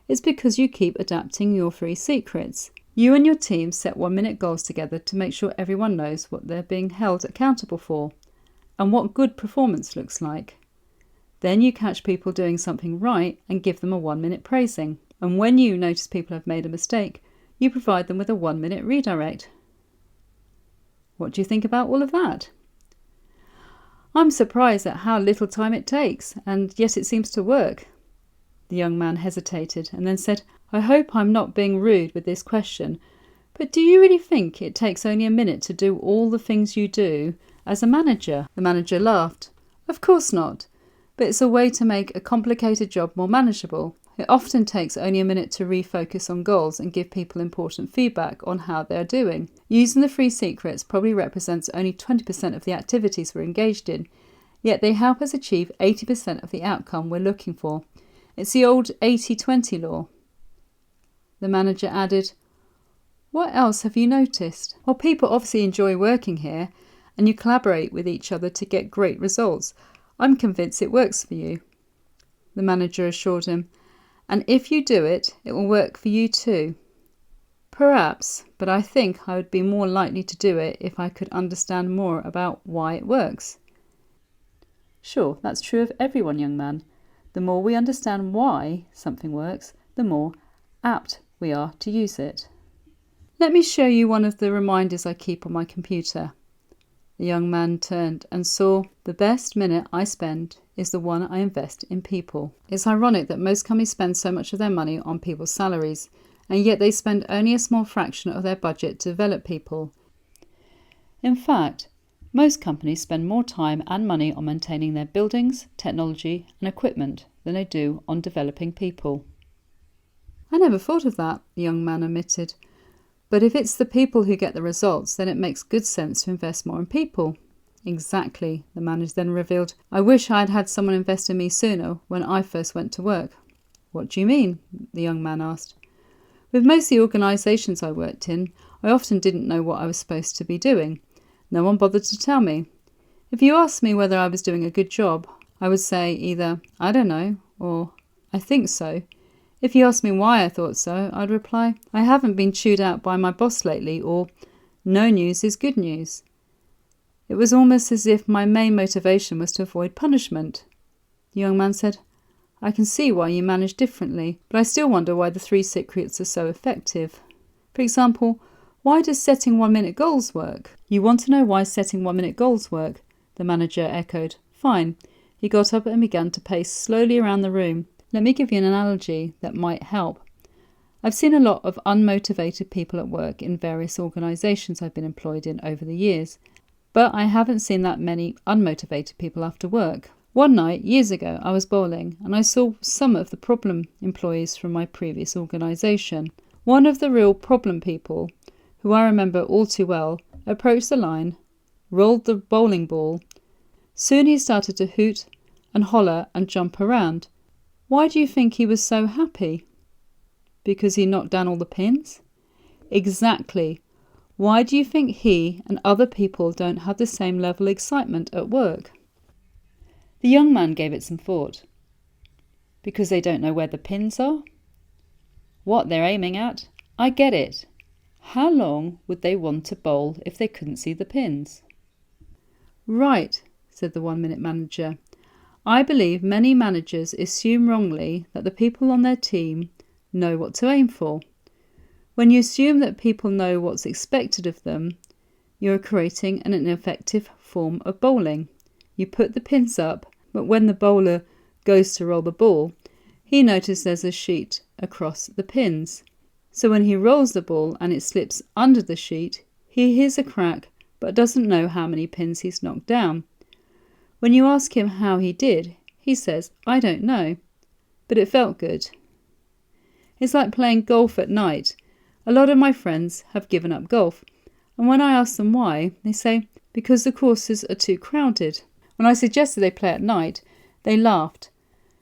It's because you keep adapting your 3 secrets. You and your team set 1 minute goals together to make sure everyone knows what they're being held accountable for and what good performance looks like. Then you catch people doing something right and give them a 1 minute praising. And when you notice people have made a mistake, you provide them with a 1 minute redirect. What do you think about all of that? I'm surprised at how little time it takes, and yet it seems to work. The young man hesitated and then said, I hope I'm not being rude with this question, but do you really think it takes only a minute to do all the things you do as a manager? The manager laughed. Of course not, but it's a way to make a complicated job more manageable. It often takes only a minute to refocus on goals and give people important feedback on how they're doing. Using the 3 secrets probably represents only 20% of the activities we're engaged in, yet they help us achieve 80% of the outcome we're looking for. It's the old 80-20 law. The manager added, What else have you noticed? Well, people obviously enjoy working here, and you collaborate with each other to get great results. I'm convinced it works for you. The manager assured him, and if you do it, it will work for you too. Perhaps, but I think I would be more likely to do it if I could understand more about why it works. Sure, that's true of everyone, young man. The more we understand why something works, the more apt we are to use it. Let me show you one of the reminders I keep on my computer. The young man turned and saw the best minute I spend is the one I invest in people. It's ironic that most companies spend so much of their money on people's salaries, and yet they spend only a small fraction of their budget to develop people. In fact, most companies spend more time and money on maintaining their buildings, technology, and equipment than they do on developing people. I never thought of that, the young man admitted. But if it's the people who get the results, then it makes good sense to invest more in people. Exactly, the manager then revealed. I wish I had had someone invest in me sooner when I first went to work. What do you mean? The young man asked. With most of the organisations I worked in, I often didn't know what I was supposed to be doing. No one bothered to tell me. If you asked me whether I was doing a good job, I would say either, I don't know, or I think so. If you asked me why I thought so, I'd reply, I haven't been chewed out by my boss lately, or no news is good news. It was almost as if my main motivation was to avoid punishment. The young man said, I can see why you manage differently, but I still wonder why the 3 secrets are so effective. For example, why does setting 1 minute goals work? You want to know why setting 1 minute goals work? The manager echoed. Fine. He got up and began to pace slowly around the room. Let me give you an analogy that might help. I've seen a lot of unmotivated people at work in various organisations I've been employed in over the years, but I haven't seen that many unmotivated people after work. One night, years ago, I was bowling and I saw some of the problem employees from my previous organisation. One of the real problem people, who I remember all too well, approached the line, rolled the bowling ball. Soon he started to hoot and holler and jump around. Why do you think he was so happy? Because he knocked down all the pins? Exactly. Why do you think he and other people don't have the same level of excitement at work? The young man gave it some thought. Because they don't know where the pins are? What they're aiming at? I get it. How long would they want to bowl if they couldn't see the pins? Right, said the 1 minute manager. I believe many managers assume wrongly that the people on their team know what to aim for. When you assume that people know what's expected of them, you're creating an ineffective form of bowling. You put the pins up, but when the bowler goes to roll the ball, he notices there's a sheet across the pins. So when he rolls the ball and it slips under the sheet, he hears a crack but doesn't know how many pins he's knocked down. When you ask him how he did, he says, I don't know, but it felt good. It's like playing golf at night. A lot of my friends have given up golf, and when I ask them why, they say, because the courses are too crowded. When I suggested they play at night, they laughed,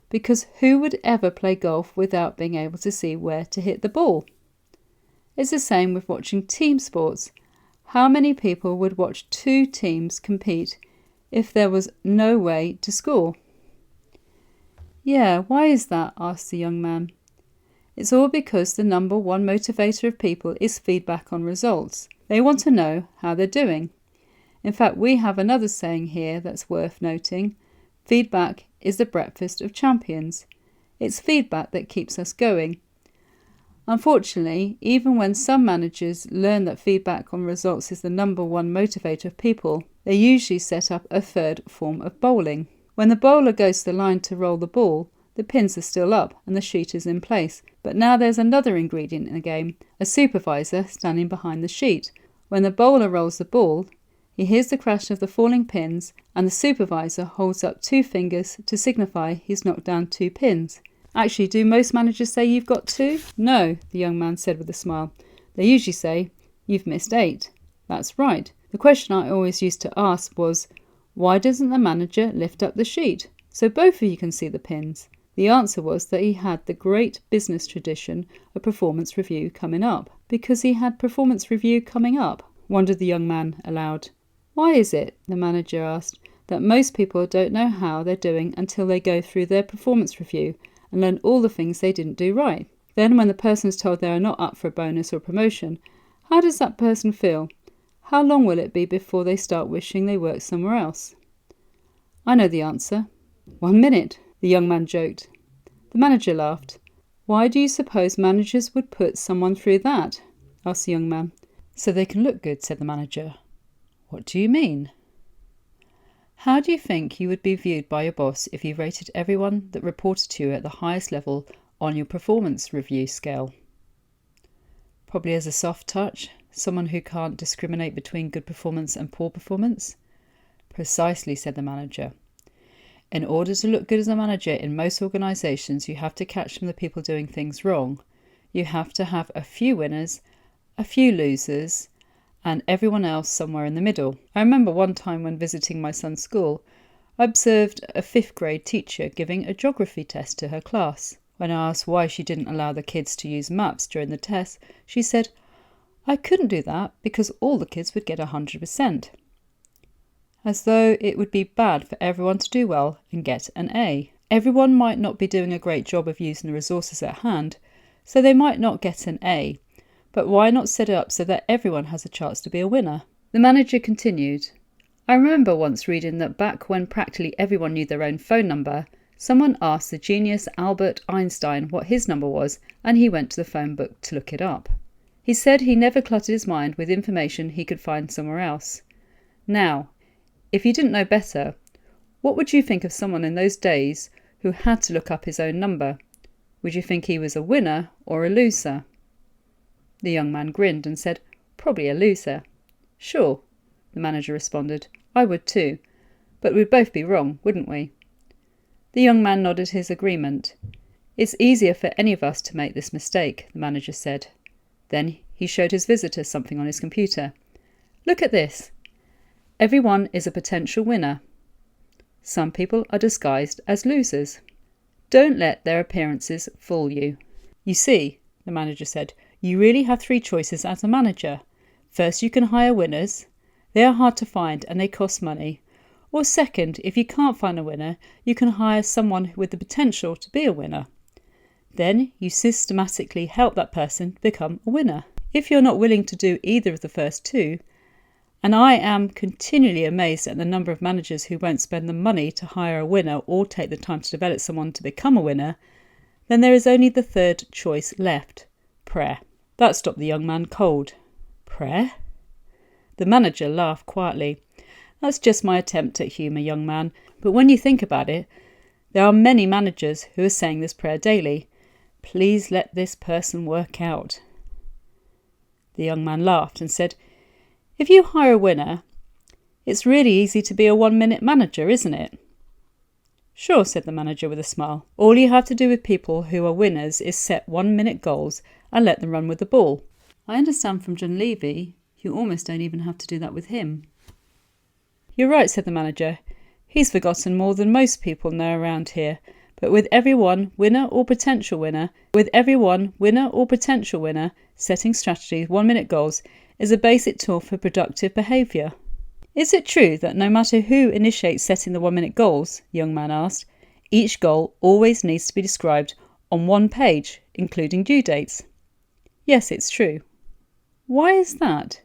because who would ever play golf without being able to see where to hit the ball? It's the same with watching team sports. How many people would watch 2 teams compete if there was no way to score. Yeah, why is that? Asked the young man. It's all because the number one motivator of people is feedback on results. They want to know how they're doing. In fact, we have another saying here that's worth noting. Feedback is the breakfast of champions. It's feedback that keeps us going. Unfortunately, even when some managers learn that feedback on results is the number one motivator of people, they usually set up a third form of bowling. When the bowler goes to the line to roll the ball, the pins are still up and the sheet is in place. But now there's another ingredient in the game, a supervisor standing behind the sheet. When the bowler rolls the ball, he hears the crash of the falling pins and the supervisor holds up 2 fingers to signify he's knocked down 2 pins. Actually, do most managers say you've got 2? No, the young man said with a smile. They usually say, you've missed 8. That's right. The question I always used to ask was, why doesn't the manager lift up the sheet so both of you can see the pins? The answer was that he had the great business tradition of performance review coming up. Because he had performance review coming up, wondered the young man aloud. Why is it, the manager asked, that most people don't know how they're doing until they go through their performance review and learn all the things they didn't do right? Then when the person is told they are not up for a bonus or promotion, how does that person feel? How long will it be before they start wishing they worked somewhere else? I know the answer. 1 minute, the young man joked. The manager laughed. Why do you suppose managers would put someone through that? Asked the young man. So they can look good, said the manager. What do you mean? How do you think you would be viewed by your boss if you rated everyone that reported to you at the highest level on your performance review scale? Probably as a soft touch, someone who can't discriminate between good performance and poor performance? Precisely, said the manager. In order to look good as a manager in most organisations, you have to catch some of the people doing things wrong. You have to have a few winners, a few losers, and everyone else somewhere in the middle. I remember one time when visiting my son's school, I observed a 5th grade teacher giving a geography test to her class. When I asked why she didn't allow the kids to use maps during the test, she said, I couldn't do that because all the kids would get 100%. As though it would be bad for everyone to do well and get an A. Everyone might not be doing a great job of using the resources at hand, so they might not get an A. But why not set it up so that everyone has a chance to be a winner? The manager continued, I remember once reading that back when practically everyone knew their own phone number, someone asked the genius Albert Einstein what his number was, and he went to the phone book to look it up. He said he never cluttered his mind with information he could find somewhere else. Now, if you didn't know better, what would you think of someone in those days who had to look up his own number? Would you think he was a winner or a loser? The young man grinned and said, Probably a loser. Sure, the manager responded. I would too. But we'd both be wrong, wouldn't we? The young man nodded his agreement. It's easier for any of us to make this mistake, the manager said. Then he showed his visitor something on his computer. Look at this. Everyone is a potential winner. Some people are disguised as losers. Don't let their appearances fool you. You see, the manager said, you really have 3 choices as a manager. First, you can hire winners. They are hard to find and they cost money. Or second, if you can't find a winner, you can hire someone with the potential to be a winner. Then you systematically help that person become a winner. If you're not willing to do either of the first 2, and I am continually amazed at the number of managers who won't spend the money to hire a winner or take the time to develop someone to become a winner, then there is only the 3rd choice left, prayer. That stopped the young man cold. Prayer? The manager laughed quietly. That's just my attempt at humour, young man. But when you think about it, there are many managers who are saying this prayer daily. Please let this person work out. The young man laughed and said, If you hire a winner, it's really easy to be a 1-minute manager, isn't it? Sure, said the manager with a smile. All you have to do with people who are winners is set 1-minute goals and let them run with the ball. I understand from John Levy, you almost don't even have to do that with him. You're right, said the manager. He's forgotten more than most people know around here. But with everyone, winner or potential winner, setting strategies, 1-minute goals is a basic tool for productive behaviour. Is it true that no matter who initiates setting the 1-minute goals, the young man asked, each goal always needs to be described on one page, including due dates? Yes, it's true. Why is that?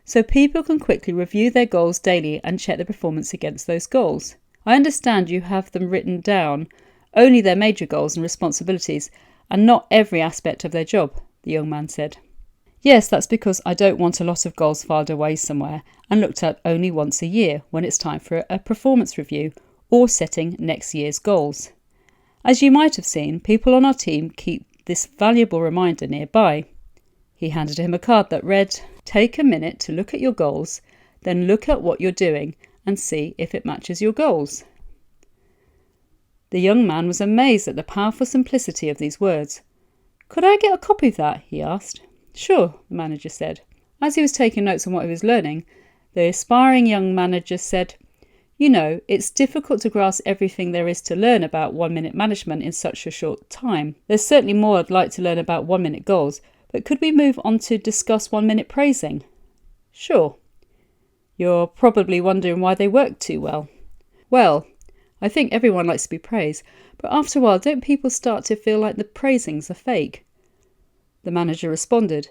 So people can quickly review their goals daily and check their performance against those goals. I understand you have them written down, only their major goals and responsibilities, and not every aspect of their job, the young man said. Yes, that's because I don't want a lot of goals filed away somewhere and looked at only once a year when it's time for a performance review or setting next year's goals. As you might have seen, people on our team keep this valuable reminder nearby. He handed him a card that read, "Take a minute to look at your goals, then look at what you're doing and see if it matches your goals." The young man was amazed at the powerful simplicity of these words. "Could I get a copy of that?" he asked. "Sure," the manager said. As he was taking notes on what he was learning, the aspiring young manager said, "You know, it's difficult to grasp everything there is to learn about 1-minute management in such a short time. There's certainly more I'd like to learn about 1-minute goals, but could we move on to discuss 1-minute praising?" "Sure." "You're probably wondering why they work too well." "Well, I think everyone likes to be praised, but after a while don't people start to feel like the praisings are fake?" The manager responded,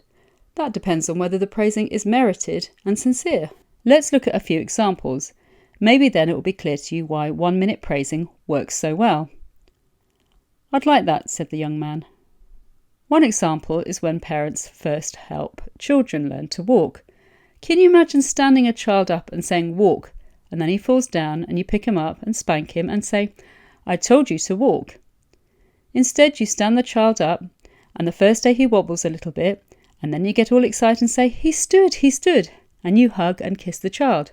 "That depends on whether the praising is merited and sincere. Let's look at a few examples. Maybe then it will be clear to you why 1-minute praising works so well." "I'd like that," said the young man. One example is when parents first help children learn to walk. Can you imagine standing a child up and saying walk, and then he falls down and you pick him up and spank him and say, "I told you to walk"? Instead, you stand the child up, and the first day he wobbles a little bit, and then you get all excited and say, he stood, and you hug and kiss the child.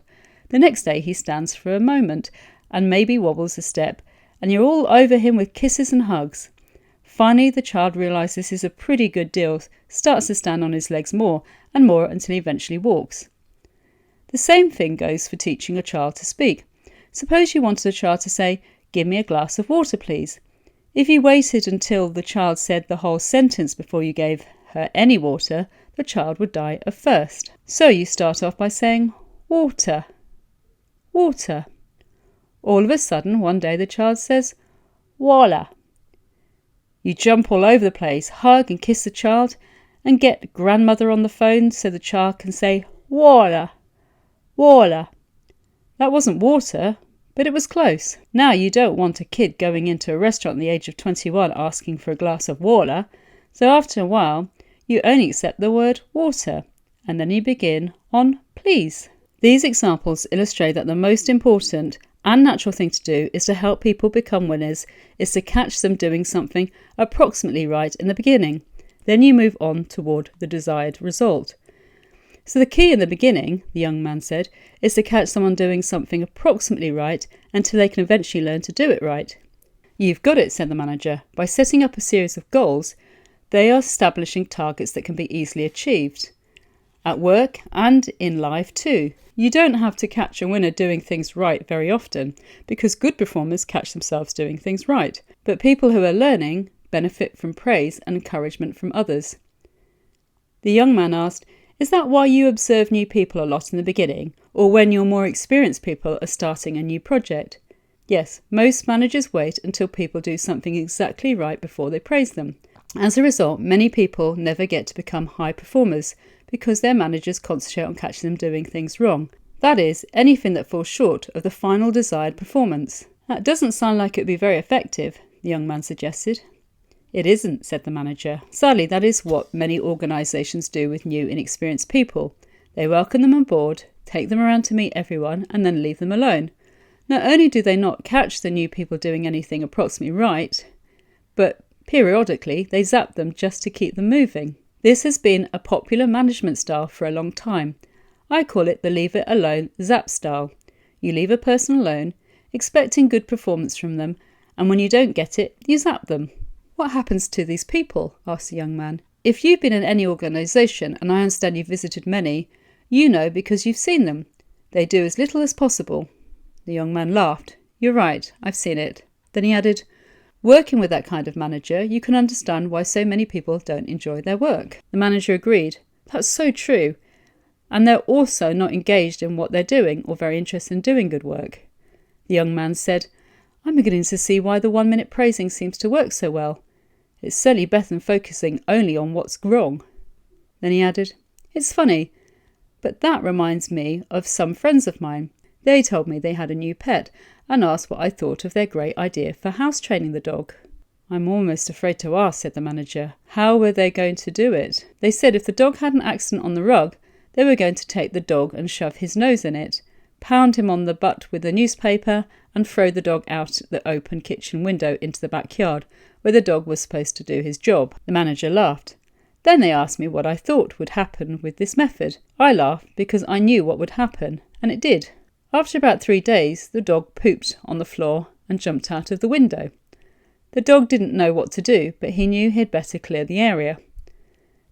The next day he stands for a moment and maybe wobbles a step, and you're all over him with kisses and hugs. Finally, the child realises this is a pretty good deal, starts to stand on his legs more and more until he eventually walks. The same thing goes for teaching a child to speak. Suppose you wanted a child to say, "Give me a glass of water, please." If you waited until the child said the whole sentence before you gave her any water, the child would die of thirst. So you start off by saying, "Water, water." All of a sudden, one day the child says, "Voila." You jump all over the place, hug and kiss the child, and get grandmother on the phone so the child can say, "Water, water." That wasn't water, but it was close. Now you don't want a kid going into a restaurant at the age of 21 asking for a glass of water, so after a while you only accept the word water, and then you begin on please. These examples illustrate that the most important and natural thing to do is to help people become winners, is to catch them doing something approximately right in the beginning. Then you move on toward the desired result. So the key in the beginning, the young man said, is to catch someone doing something approximately right until they can eventually learn to do it right. "You've got it," said the manager. "By setting up a series of goals, they are establishing targets that can be easily achieved. At work and in life too. You don't have to catch a winner doing things right very often, because good performers catch themselves doing things right. But people who are learning benefit from praise and encouragement from others." The young man asked, "Is that why you observe new people a lot in the beginning, or when your more experienced people are starting a new project?" "Yes, most managers wait until people do something exactly right before they praise them. As a result, many people never get to become high performers because their managers concentrate on catching them doing things wrong. That is, anything that falls short of the final desired performance." "That doesn't sound like it would be very effective," the young man suggested. "It isn't," said the manager. "Sadly, that is what many organisations do with new, inexperienced people. They welcome them on board, take them around to meet everyone, and then leave them alone. Not only do they not catch the new people doing anything approximately right, but periodically they zap them just to keep them moving. This has been a popular management style for a long time. I call it the leave it alone zap style. You leave a person alone, expecting good performance from them, and when you don't get it, you zap them." "What happens to these people?" asked the young man. "If you've been in any organisation, and I understand you've visited many, you know because you've seen them. They do as little as possible." The young man laughed. "You're right, I've seen it." Then he added, "Working with that kind of manager, you can understand why so many people don't enjoy their work." The manager agreed. "That's so true. and they're also not engaged in what they're doing or very interested in doing good work. The young man said, I'm beginning to see why the 1 minute praising seems to work so well. It's certainly better than focusing only on what's wrong. Then he added, It's funny, but that reminds me of some friends of mine. They told me they had a new pet and asked what I thought of their great idea for house training the dog. I'm almost afraid to ask, said the manager. How were they going to do it? They said if the dog had an accident on the rug, they were going to take the dog and shove his nose in it, pound him on the butt with a newspaper, and throw the dog out the open kitchen window into the backyard, where the dog was supposed to do his job. The manager laughed. Then they asked me what I thought would happen with this method. I laughed because I knew what would happen, and it did. After about 3 days, the dog pooped on the floor and jumped out of the window. The dog didn't know what to do, but he knew he'd better clear the area.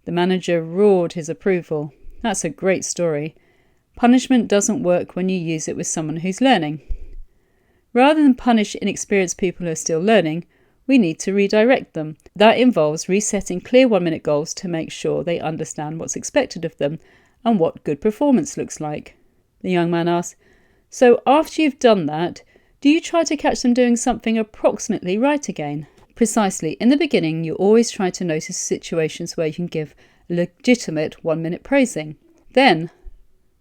The manager roared his approval. That's a great story. Punishment doesn't work when you use it with someone who's learning. Rather than punish inexperienced people who are still learning, we need to redirect them. That involves resetting clear 1 minute goals to make sure they understand what's expected of them and what good performance looks like. The young man asked, So after you've done that, do you try to catch them doing something approximately right again? Precisely. In the beginning, you always try to notice situations where you can give legitimate 1 minute praising. Then,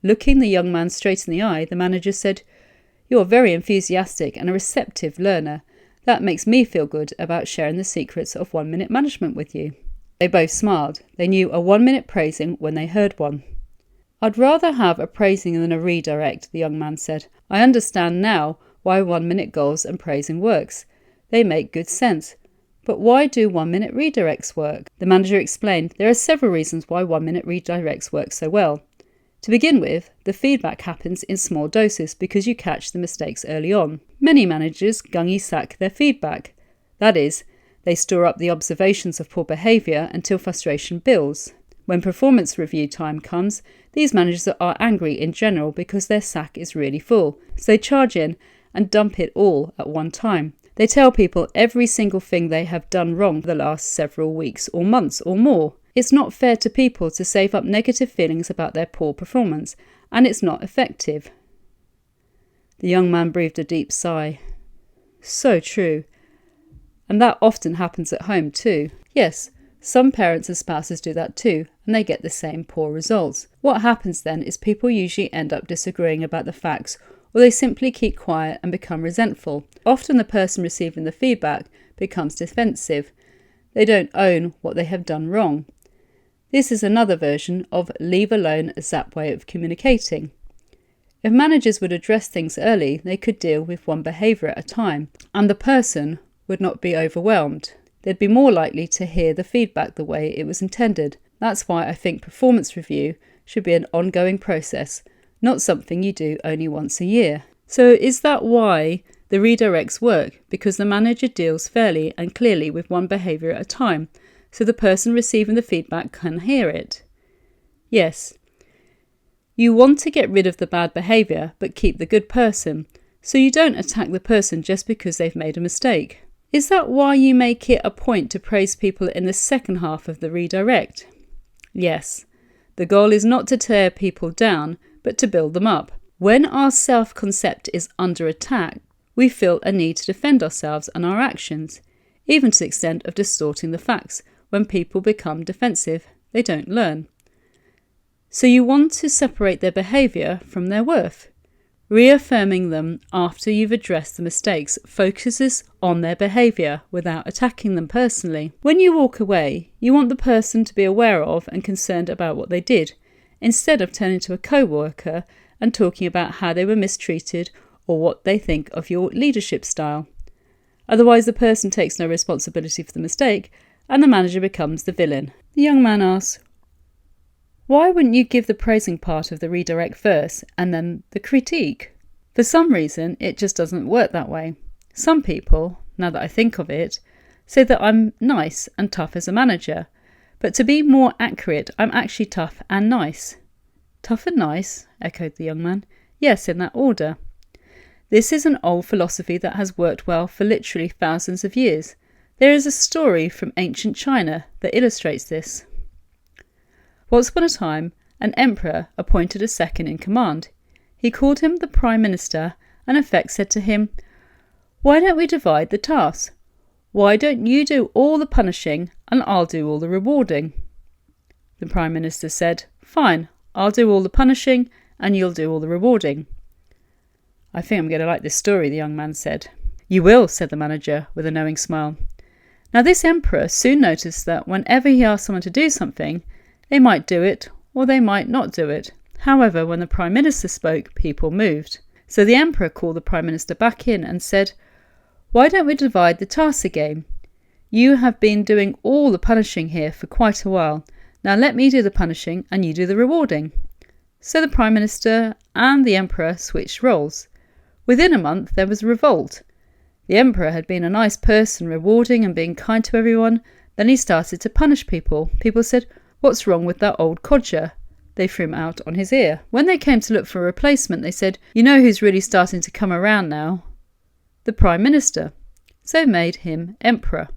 looking the young man straight in the eye, the manager said, You're very enthusiastic and a receptive learner. That makes me feel good about sharing the secrets of 1 minute management with you. They both smiled. They knew a 1 minute praising when they heard one. I'd rather have a praising than a redirect, the young man said. I understand now why 1 minute goals and praising works. They make good sense. But why do 1 minute redirects work? The manager explained there are several reasons why 1 minute redirects work so well. To begin with, the feedback happens in small doses because you catch the mistakes early on. Many managers gungy sack their feedback. That is, they store up the observations of poor behaviour until frustration builds. When performance review time comes, these managers are angry in general because their sack is really full, so they charge in and dump it all at one time. They tell people every single thing they have done wrong the last several weeks or months or more. It's not fair to people to save up negative feelings about their poor performance, and it's not effective. The young man breathed a deep sigh. So true. And that often happens at home too. Yes, some parents and spouses do that too, and they get the same poor results. What happens then is people usually end up disagreeing about the facts, or they simply keep quiet and become resentful. Often the person receiving the feedback becomes defensive. They don't own what they have done wrong. This is another version of leave alone a zap way of communicating. If managers would address things early, they could deal with one behaviour at a time, and the person would not be overwhelmed. They'd be more likely to hear the feedback the way it was intended. That's why I think performance review should be an ongoing process, not something you do only once a year. So is that why the redirects work? Because the manager deals fairly and clearly with one behaviour at a time, so the person receiving the feedback can hear it? Yes. You want to get rid of the bad behaviour, but keep the good person, so you don't attack the person just because they've made a mistake. Is that why you make it a point to praise people in the second half of the redirect? Yes. The goal is not to tear people down, but to build them up. When our self-concept is under attack, we feel a need to defend ourselves and our actions, even to the extent of distorting the facts. When people become defensive, they don't learn. So you want to separate their behaviour from their worth. Reaffirming them after you've addressed the mistakes focuses on their behaviour without attacking them personally. When you walk away, you want the person to be aware of and concerned about what they did, instead of turning to a co-worker and talking about how they were mistreated or what they think of your leadership style. Otherwise, the person takes no responsibility for the mistake, and the manager becomes the villain. The young man asks, why wouldn't you give the praising part of the redirect first and then the critique? For some reason, it just doesn't work that way. Some people, now that I think of it, say that I'm nice and tough as a manager. But to be more accurate, I'm actually tough and nice. Tough and nice, echoed the young man. Yes, in that order. This is an old philosophy that has worked well for literally thousands of years. There is a story from ancient China that illustrates this. Once upon a time, an emperor appointed a second in command. He called him the Prime Minister and in effect said to him, "Why don't we divide the tasks? Why don't you do all the punishing and I'll do all the rewarding?" The Prime Minister said, "Fine, I'll do all the punishing and you'll do all the rewarding." "I think I'm going to like this story," the young man said. "You will," said the manager with a knowing smile. Now this emperor soon noticed that whenever he asked someone to do something, they might do it or they might not do it. However, when the Prime Minister spoke, people moved. So the emperor called the Prime Minister back in and said, "Why don't we divide the tasks again? You have been doing all the punishing here for quite a while. Now let me do the punishing and you do the rewarding." So the Prime Minister and the emperor switched roles. Within a month there was a revolt. The emperor had been a nice person, rewarding and being kind to everyone. Then he started to punish people. People said, "What's wrong with that old codger?" They threw him out on his ear. When they came to look for a replacement, they said, "You know who's really starting to come around now? The Prime Minister." So made him emperor.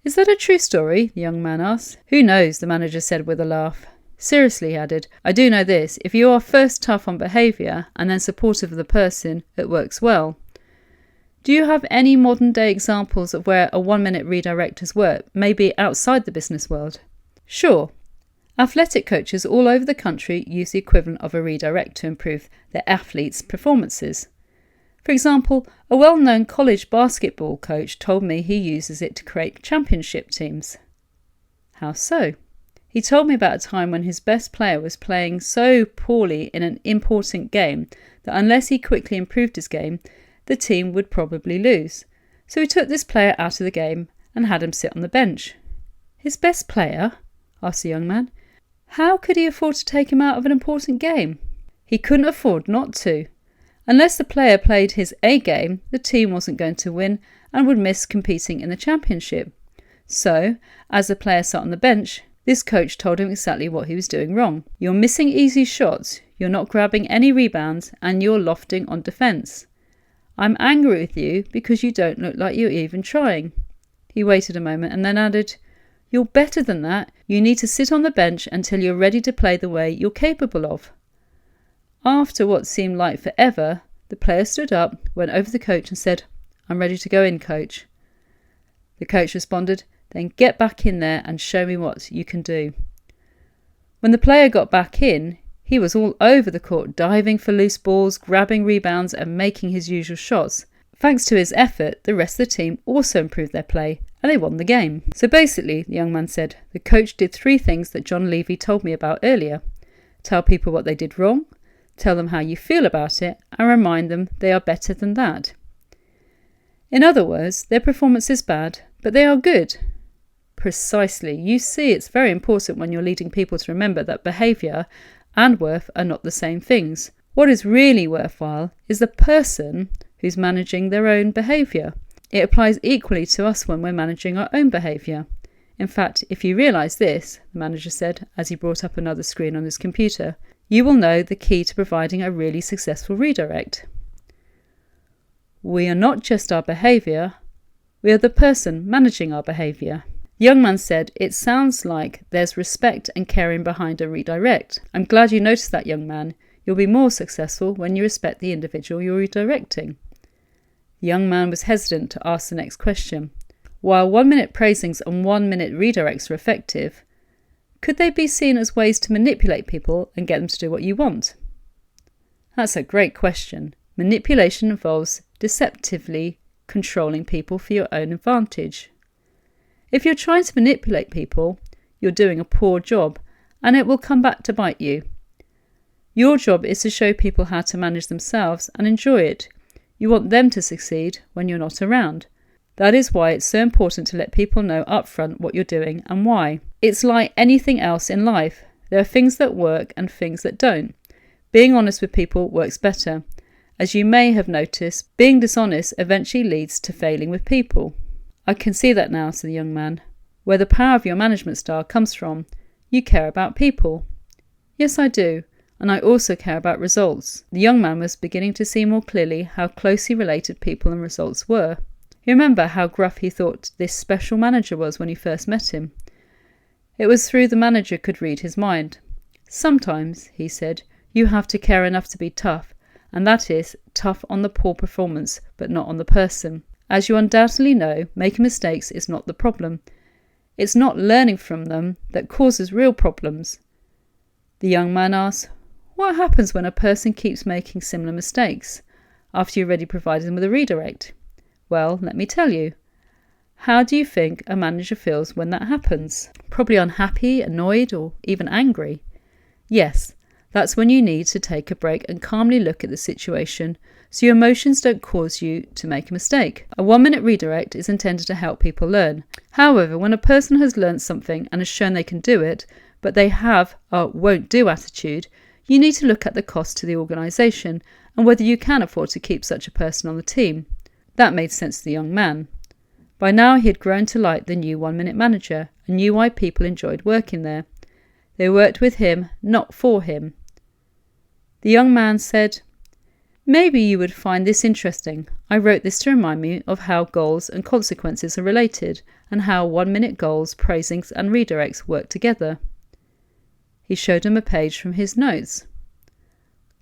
"Is that a true story?" the young man asked. "Who knows?" the manager said with a laugh. "Seriously," he added, "I do know this. If you are first tough on behaviour and then supportive of the person, it works well." Do you have any modern day examples of where a 1-minute redirect has worked, maybe outside the business world? Sure. Athletic coaches all over the country use the equivalent of a redirect to improve their athletes' performances. For example, a well-known college basketball coach told me he uses it to create championship teams. How so? He told me about a time when his best player was playing so poorly in an important game that unless he quickly improved his game, the team would probably lose. So he took this player out of the game and had him sit on the bench. "His best player?" asked the young man. "How could he afford to take him out of an important game?" He couldn't afford not to. Unless the player played his A game, the team wasn't going to win and would miss competing in the championship. So, as the player sat on the bench, this coach told him exactly what he was doing wrong. "You're missing easy shots, you're not grabbing any rebounds, and you're lofting on defence. I'm angry with you because you don't look like you're even trying." He waited a moment and then added, "You're better than that. You need to sit on the bench until you're ready to play the way you're capable of." After what seemed like forever, the player stood up, went over to the coach and said, "I'm ready to go in, coach." The coach responded, "Then get back in there and show me what you can do." When the player got back in, he was all over the court, diving for loose balls, grabbing rebounds and making his usual shots. Thanks to his effort, the rest of the team also improved their play and they won the game. So basically, the young man said, the coach did 3 things that John Levy told me about earlier. Tell people what they did wrong, tell them how you feel about it, and remind them they are better than that. In other words, their performance is bad, but they are good. Precisely. You see, it's very important when you're leading people to remember that behaviour and worth are not the same things. What is really worthwhile is the person who's managing their own behaviour. It applies equally to us when we're managing our own behaviour. In fact, if you realise this, the manager said as he brought up another screen on his computer, you will know the key to providing a really successful redirect. We are not just our behaviour, we are the person managing our behaviour. The young man said, "It sounds like there's respect and caring behind a redirect." I'm glad you noticed that, young man. You'll be more successful when you respect the individual you're redirecting. The young man was hesitant to ask the next question. While 1-minute praisings and 1-minute redirects are effective, could they be seen as ways to manipulate people and get them to do what you want? That's a great question. Manipulation involves deceptively controlling people for your own advantage. If you're trying to manipulate people, you're doing a poor job, and it will come back to bite you. Your job is to show people how to manage themselves and enjoy it. You want them to succeed when you're not around. That is why it's so important to let people know upfront what you're doing and why. It's like anything else in life. There are things that work and things that don't. Being honest with people works better. As you may have noticed, being dishonest eventually leads to failing with people. I can see that now, said the young man. Where the power of your management style comes from, you care about people. Yes, I do, and I also care about results. The young man was beginning to see more clearly how closely related people and results were. You remember how gruff he thought this special manager was when he first met him. It was through the manager could read his mind. Sometimes, he said, you have to care enough to be tough, and that is, tough on the poor performance, but not on the person. As you undoubtedly know, making mistakes is not the problem. It's not learning from them that causes real problems. The young man asked, what happens when a person keeps making similar mistakes, after you've already provided them with a redirect? Well, let me tell you. How do you think a manager feels when that happens? Probably unhappy, annoyed, or even angry. Yes, that's when you need to take a break and calmly look at the situation so your emotions don't cause you to make a mistake. A 1-minute redirect is intended to help people learn. However, when a person has learned something and has shown they can do it, but they have a won't do attitude, you need to look at the cost to the organisation and whether you can afford to keep such a person on the team. That made sense to the young man. By now he had grown to like the new 1-minute manager and knew why people enjoyed working there. They worked with him, not for him. The young man said, maybe you would find this interesting. I wrote this to remind me of how goals and consequences are related and how 1-minute goals, praisings and redirects work together. He showed him a page from his notes.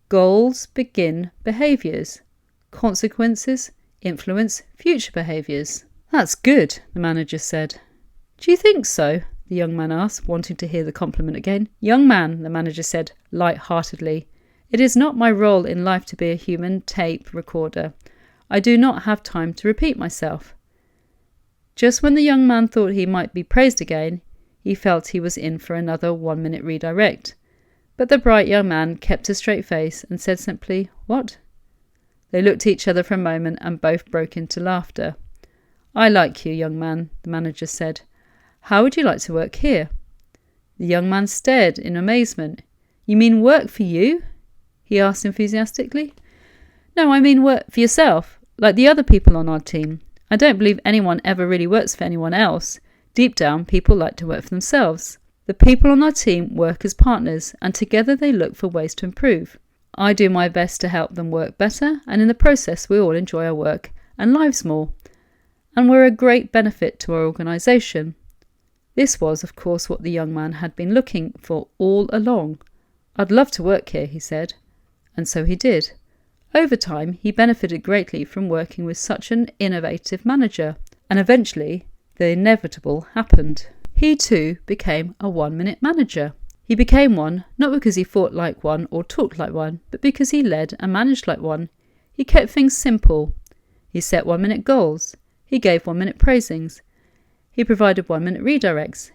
Goals begin behaviours. Consequences influence future behaviours. That's good, the manager said. Do you think so? The young man asked, wanting to hear the compliment again. Young man, the manager said, light-heartedly, it is not my role in life to be a human tape recorder. I do not have time to repeat myself. Just when the young man thought he might be praised again, he felt he was in for another 1-minute redirect. But the bright young man kept a straight face and said simply, what? They looked at each other for a moment and both broke into laughter. I like you, young man, the manager said. How would you like to work here? The young man stared in amazement. You mean work for you? He asked enthusiastically. No, I mean work for yourself, like the other people on our team. I don't believe anyone ever really works for anyone else. Deep down, people like to work for themselves. The people on our team work as partners, and together they look for ways to improve. I do my best to help them work better, and in the process we all enjoy our work and lives more. And we're a great benefit to our organisation. This was, of course, what the young man had been looking for all along. I'd love to work here, he said. And so he did. Over time, he benefited greatly from working with such an innovative manager, and eventually the inevitable happened. He too became a 1-minute manager. He became one not because he thought like one or talked like one, but because he led and managed like one. He kept things simple. He set 1-minute goals. He gave 1-minute praisings. He provided 1-minute redirects.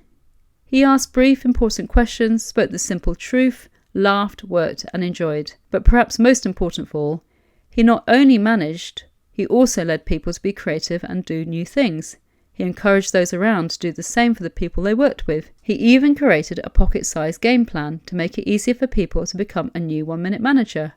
He asked brief, important questions, spoke the simple truth, laughed, worked, and enjoyed. But perhaps most important of all, he not only managed, he also led people to be creative and do new things. He encouraged those around to do the same for the people they worked with. He even created a pocket-sized game plan to make it easier for people to become a new 1-minute manager.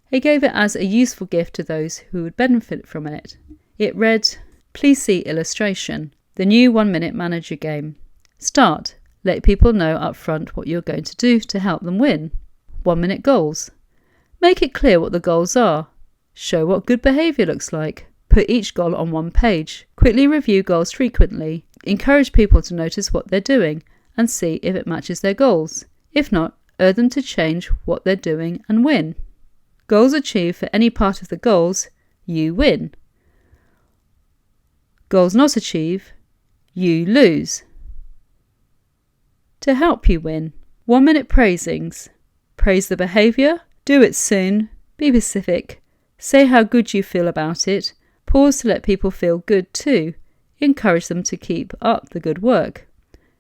He gave it as a useful gift to those who would benefit from it. It read, please see illustration. The new 1-minute manager game. Start. Let people know up front what you're going to do to help them win. 1-minute goals. Make it clear what the goals are. Show what good behaviour looks like. Put each goal on one page. Quickly review goals frequently. Encourage people to notice what they're doing and see if it matches their goals. If not, urge them to change what they're doing and win. Goals achieved for any part of the goals, you win. Goals not achieved, you lose. To help you win, 1-minute praisings. Praise the behaviour, do it soon, be specific, say how good you feel about it, pause to let people feel good too, encourage them to keep up the good work.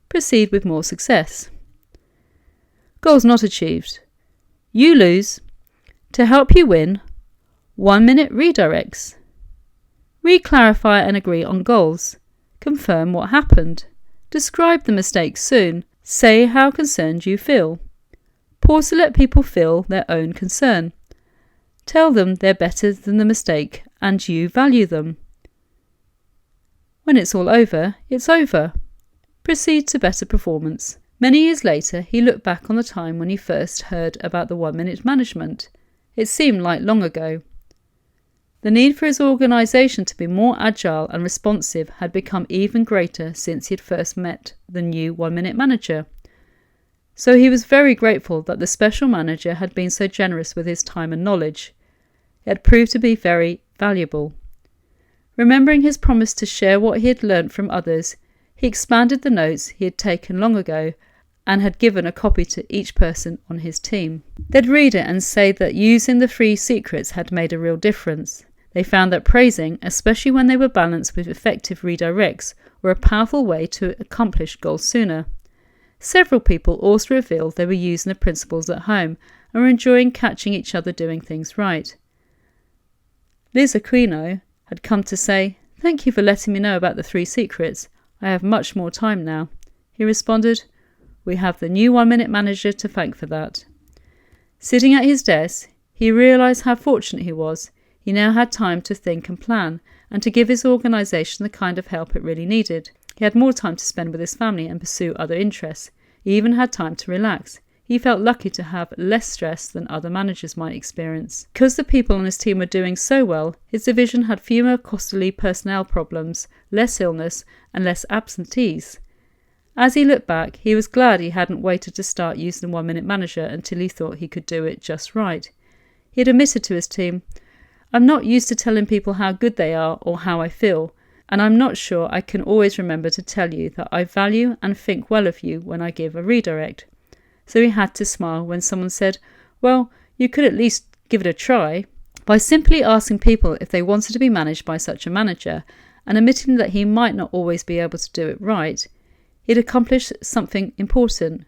Proceed with more success. Goals not achieved. You lose. To help you win, 1-minute redirects. Re-clarify and agree on goals. Confirm what happened. Describe the mistake soon. Say how concerned you feel. Pause to let people feel their own concern. Tell them they're better than the mistake and you value them. When it's all over, it's over. Proceed to better performance. Many years later, he looked back on the time when he first heard about the 1-minute management. It seemed like long ago. The need for his organisation to be more agile and responsive had become even greater since he had first met the new 1-minute manager. So he was very grateful that the special manager had been so generous with his time and knowledge. It had proved to be very valuable. Remembering his promise to share what he had learnt from others, he expanded the notes he had taken long ago and had given a copy to each person on his team. They'd read it and say that using the 3 secrets had made a real difference. They found that praising, especially when they were balanced with effective redirects, were a powerful way to accomplish goals sooner. Several people also revealed they were using the principles at home and were enjoying catching each other doing things right. Liz Aquino had come to say, "Thank you for letting me know about the 3 secrets. I have much more time now." He responded, "We have the new 1-minute manager to thank for that." Sitting at his desk, he realised how fortunate he was. He now had time to think and plan, and to give his organisation the kind of help it really needed. He had more time to spend with his family and pursue other interests. He even had time to relax. He felt lucky to have less stress than other managers might experience. Because the people on his team were doing so well, his division had fewer costly personnel problems, less illness, and less absentees. As he looked back, he was glad he hadn't waited to start using the 1-minute manager until he thought he could do it just right. He had admitted to his team, "I'm not used to telling people how good they are or how I feel, and I'm not sure I can always remember to tell you that I value and think well of you when I give a redirect." So he had to smile when someone said, "Well, you could at least give it a try." By simply asking people if they wanted to be managed by such a manager, and admitting that he might not always be able to do it right, he'd accomplished something important.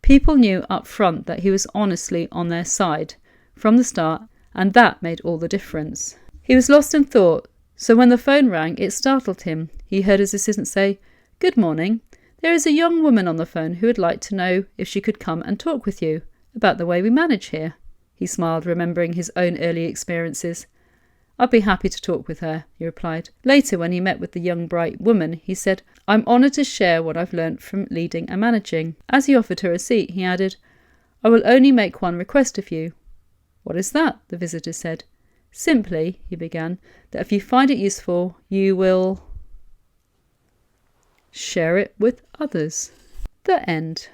People knew up front that he was honestly on their side from the start, and that made all the difference. He was lost in thought, so when the phone rang, it startled him. He heard his assistant say, "Good morning. There is a young woman on the phone who would like to know if she could come and talk with you about the way we manage here." He smiled, remembering his own early experiences. "I'd be happy to talk with her," he replied. Later, when he met with the young bright woman, he said, "I'm honoured to share what I've learnt from leading and managing." As he offered her a seat, he added, "I will only make one request of you." "What is that?" the visitor said. "Simply," he began, "that if you find it useful, you will share it with others." The end.